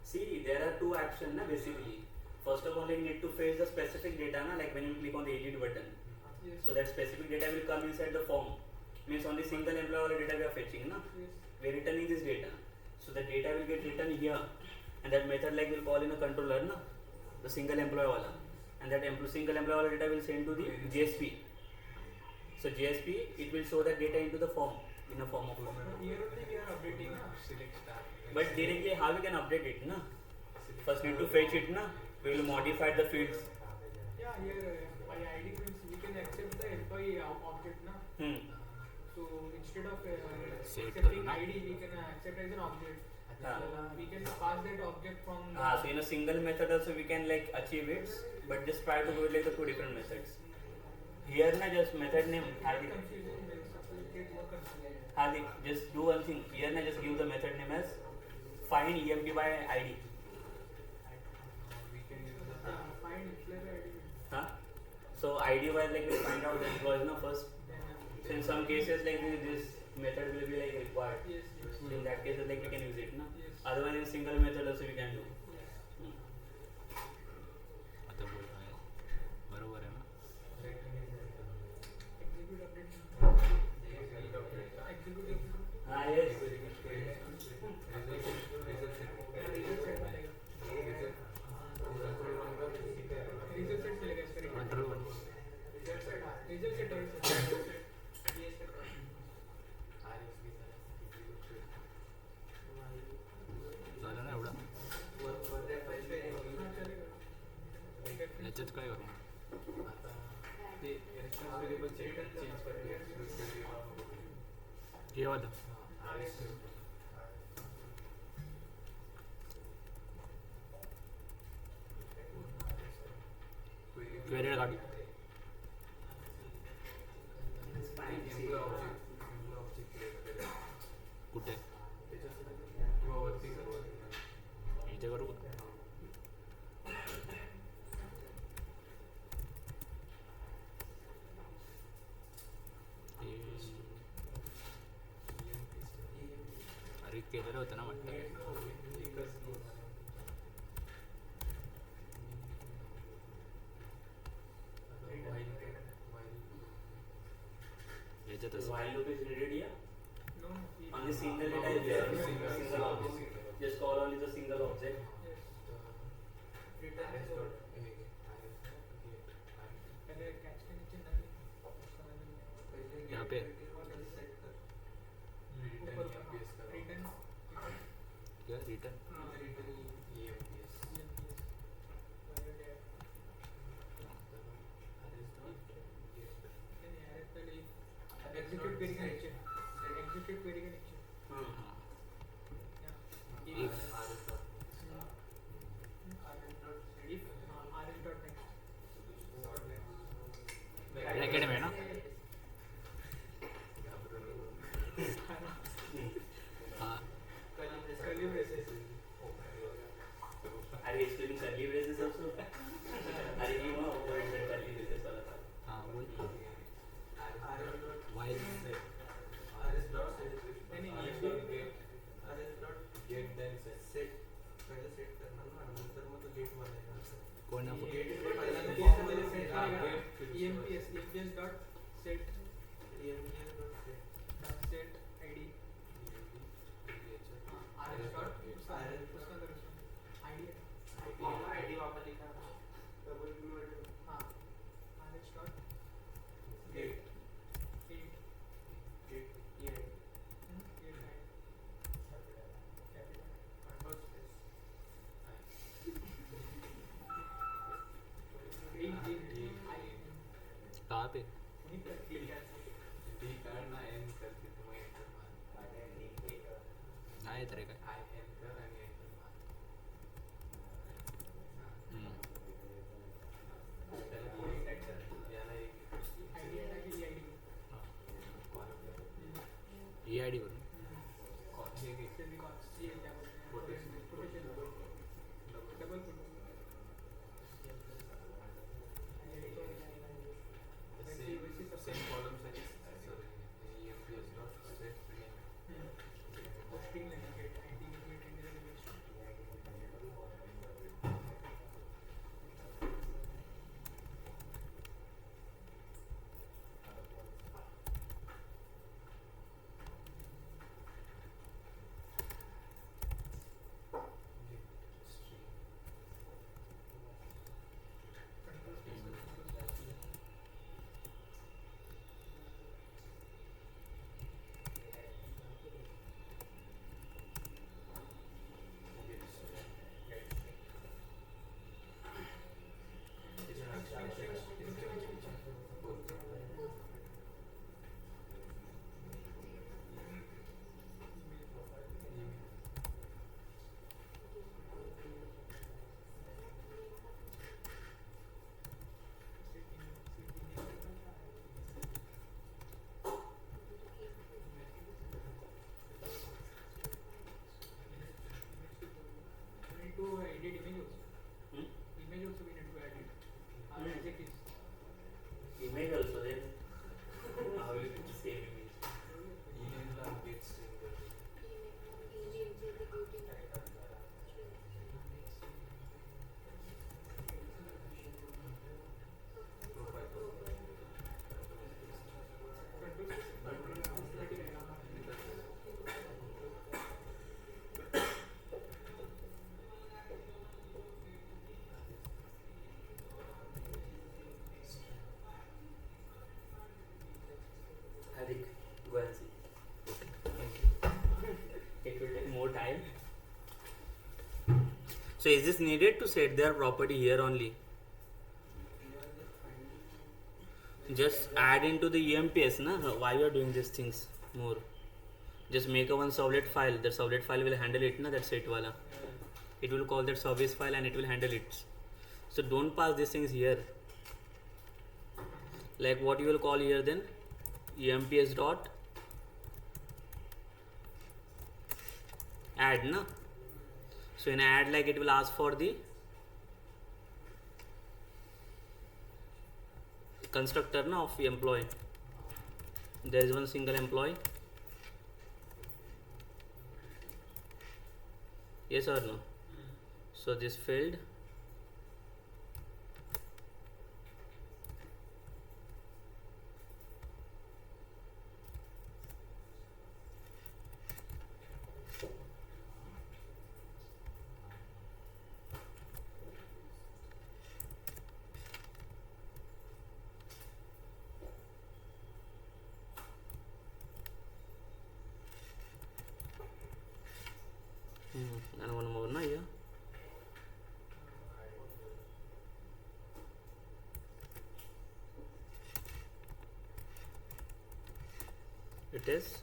See, there are two actions na basically. First of all, you need to fetch the specific data na, like when you click on the edit button. Yes. So that specific data will come inside the form. Means only single employee data we are fetching na. Yes. We are returning this data. So the data will get written here, and that method like will call in a controller na, the single employee wala, and that single employee wala data will send to the JSP. So JSP it will show that data into the form in a form of form. Here only we are updating. But directly how we can update it na? First need to fetch it na. We will modify the fields. Yeah, here by ID means we can accept the employee object na. So instead of accepting ID, we can accept as an object. We can pass that object from. So in a single method also we can like achieve it, but just try to do it like the two different methods. Here na just method name Hardik. Hardik, just do one thing. Here na just give the method name as find EMD by ID. Find employee ID. So ID wise like we find out the employees na first. So in some cases like this method will be like required. Yes. So in that case like we can use it na. Yes. Otherwise in single method also we can do. आता बोल रहा है बरोबर है ना Execute update. Execute. Yes. Result set मिलेगा इसका result set है झालं ना एवढं याच्यात काय करू हे वाला क्वेरी काढ कुठे इथे करू का? अरे केलेलं होतं ना वाटतं याच्यातच While loop is needed here. No. Only single data is there. Single object. Just call only the single object. Yes. Return is what? पहले catch के नीचे डाल पे रिटर्न EMPS करो रिटर्न क्या return return EMPS execute query का नीचे execute query के नीचे हाँ if If. if rs dot next bracket में ना हाँ curly braces Are you explaining curly braces also? Are you know avoid the curly braces वाला part? हाँ बोल while get then set पहले सेट करना ना नंतर मग गेट बनायला कोण ना EMPS dot set EMPS dot set dot set id rs dot उसका अंदर id आईडी वापरली का डबल हाँ rs dot get eight get कहाँ पे डी कार्ड ना एन करते तुम्ही एंटर मार हाँ ये तरह का आय एन कर आणि एंटर मार त्याला याला एक ई आई डी करून हे घे सेम कॉलम साठी EMPS dot set string like get id get to edit image also. Image also we need to edit. As it is. Image also then how will it save image? email ला get string करते Hadik, go and see. It will take more time. So is this needed to set their property here only? Just add into the EMPS, na? Why you are doing these things more? Just make a one servlet file. That servlet file will handle it, na? That set wala. It will call that service file and it will handle it. So don't pass these things here. Like what you will call here then? EMPS dot add, na? So in add, like it will ask for the constructor, na, of employee. There is one single employee. Yes or no? So this failed. it is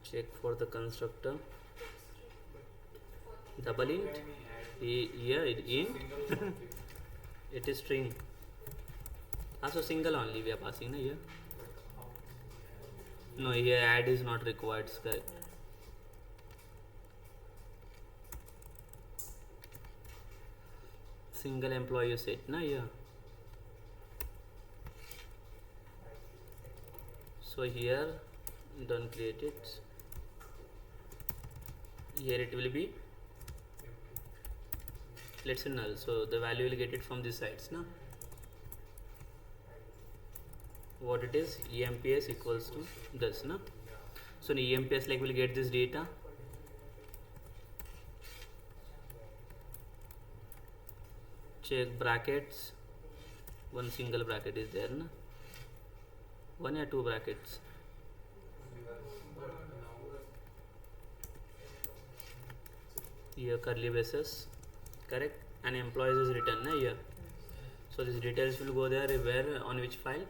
check for the constructor double int here int it is string also single only we are passing na here. No, here add is not required, it's correct. Single employee you said na here. So here don't create it. Here it will be, let's say null, so the value will get it from these sides na. What it is, emps equals to this na. So in emps like will get this data, check brackets, one single bracket is there na, one or two brackets, here curly braces, correct, and employees is written na here. So these details will go there where, on which file,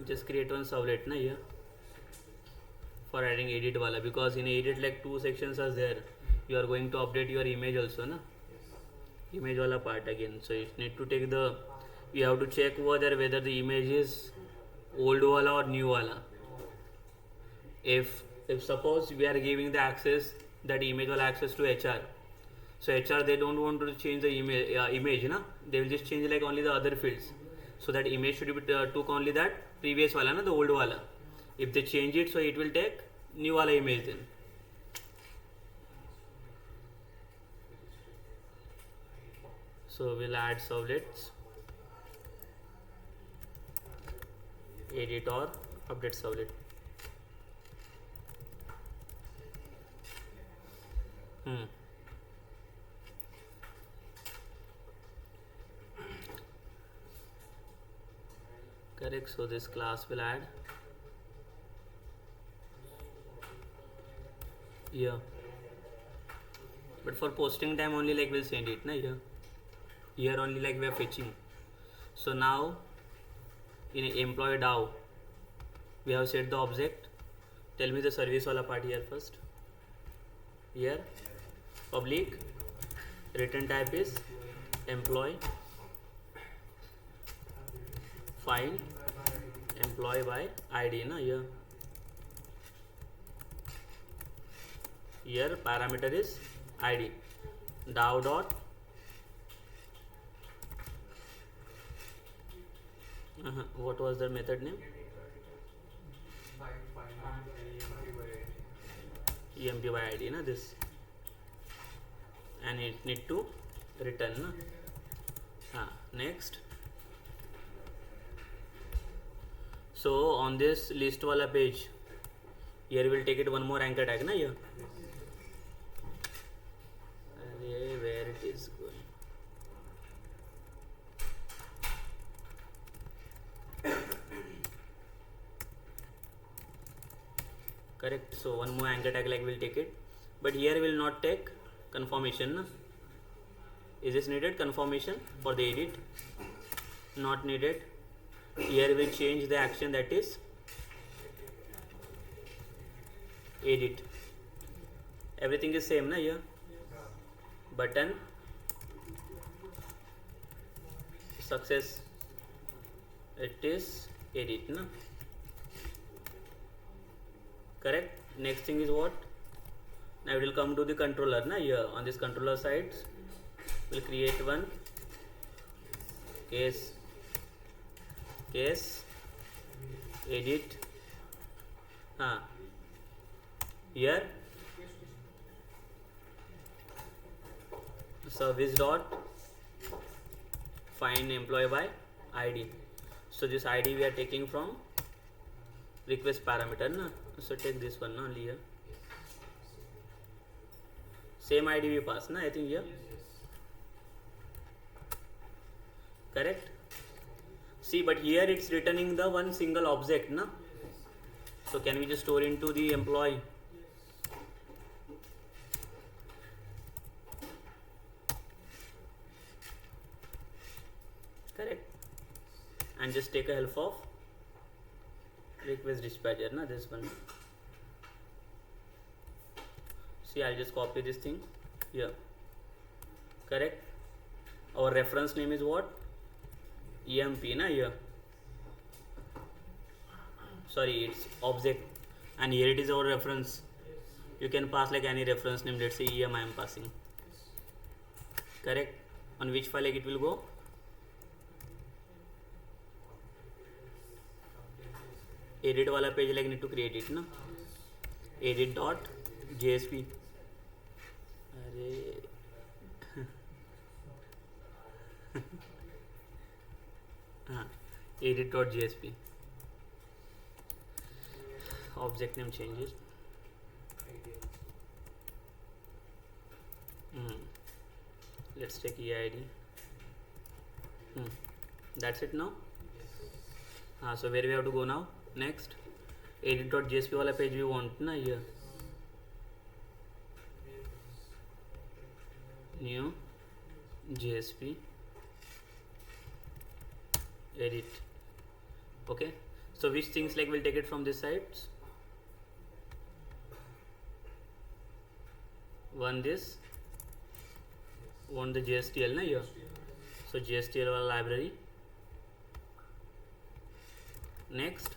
just create one servlet na here for adding edit wala, because in edit like two sections are there, you are going to update your image also na, image wala part again. So you need to take the, you have to check over there whether the image is old wala or new wala. If suppose we are giving the access, that image wala access to HR, so HR they don't want to change the image na, they will just change like only the other fields, so that image should be took only that previous wala na, the old wala. If they change it, so it will take new wala image then. So we'll add servlets, edit or update servlet. Correct, so this class will add here, but for posting time only like we'll send it na here only like we are fetching. So now in employee DAO we have set the object. Tell me the service wala part here first. Here public, return type is employee, find employee by ID na here. Here parameter is ID. DAO dot what was the method name? EMP by ID na this, and it need to return na. Next, so on this list wala page, here we will take it one more anchor tag na here. Where it is going, correct. So one more anchor tag like we'll take it, but here will not take confirmation na. Is this needed? Confirmation for the edit not needed. Here we'll change the action, that is edit. Everything is same na here. Button success, it is edit na, correct. Next thing is what, now we will come to the controller na here. On this controller side we'll create one case edit here service dot find employee by ID. So this ID we are taking from request parameter na, so take this one na only here. Same ID we pass na, I think here, correct. See, but here it's returning the one single object, na? So can we just store into the employee? Correct. And just take a help of request dispatcher, na, this one. See, I'll just copy this thing here. Correct. Our reference name is what? EMP, na, here. Sorry, it's object, and here it is our reference. You can pass like any reference name. Let's say EM I am passing. Correct. On which file like it will go? Edit wala page like need to create it, na? Edit dot JSP. Edit dot JSP. Object name changes. Let's take EID. That's it now. So where we have to go now? Next, edit.jsp wala page we want na, here. New JSP edit. Okay. So which things like we'll take it from this side? One this, one the JSTL na, here. So JSTL wala library. Next,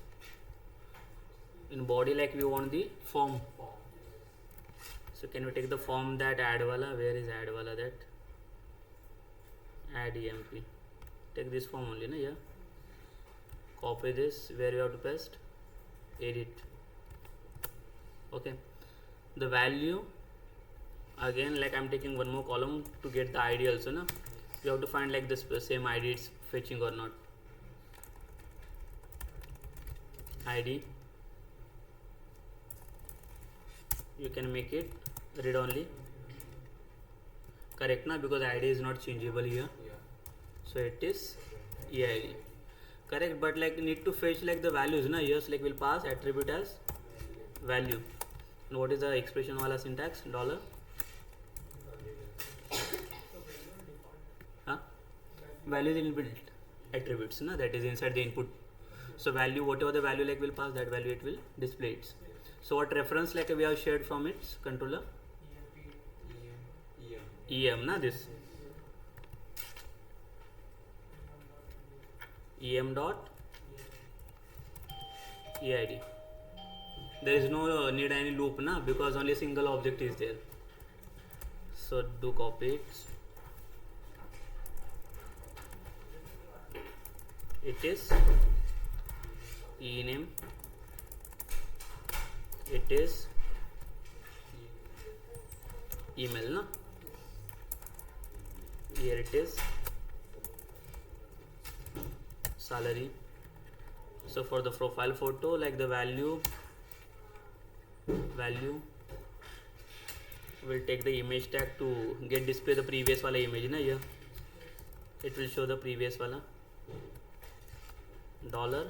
in body like we want the form. So can we take the form that add wala? Where is add wala? That add EMP. Take this form only, na, here. Copy this. Where we have to paste? Edit. Okay. The value again, like I'm taking one more column to get the ID also, na. We have to find like this same ID it's fetching or not. ID. You can make it read only. Correct, na, because ID is not changeable here. So it is EID. Correct, but like need to fetch like the values, na. Yes, like we'll pass attribute as value. And what is the expression wala syntax? Dollar. Value is inbuilt attributes, na, that is inside the input. So value, whatever the value like will pass, that value it will display it. So what reference like we have shared from its controller? EM, na, this EM dot EID. There is no need any loop, na, because only single object is there. So do copy it. It is ename. It is email, na. Here it is salary. So for the profile photo, like the value will take the image tag to get display the previous wala image, na, here. It will show the previous wala. Dollar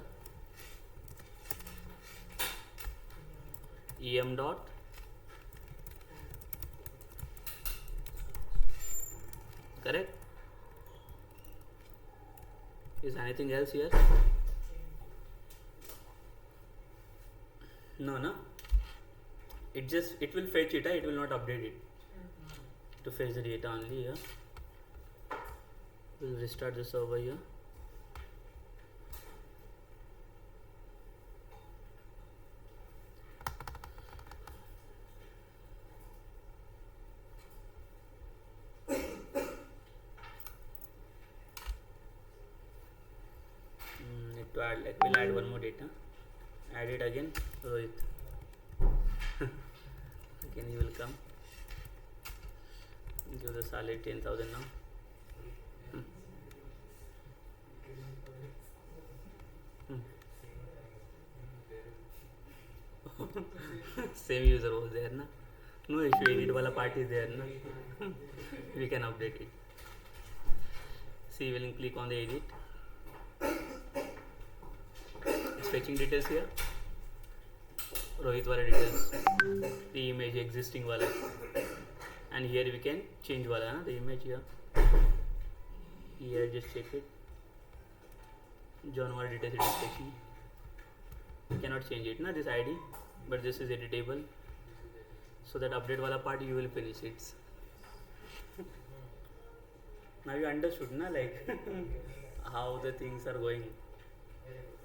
EM dot correct. Is anything else here? No, no. It will fetch it, it will not update it. To fetch the data only here. We'll restart the server here. To add, like we'll add one more data. Add it again, Rohit. Again he will come. Give the salary 10,000 now. Same user was there, na. No issue, edit wala part is there, na. We can update it. See, we'll click on the edit. fetching details here. Rohit wala details. The image existing wala. And here we can change wala na, the image here. Here just check it. John wala details it is fetching. You cannot change it na, this ID, but this is editable. So that update wala part you will finish it. Now you understood na, like how the things are going. Very good.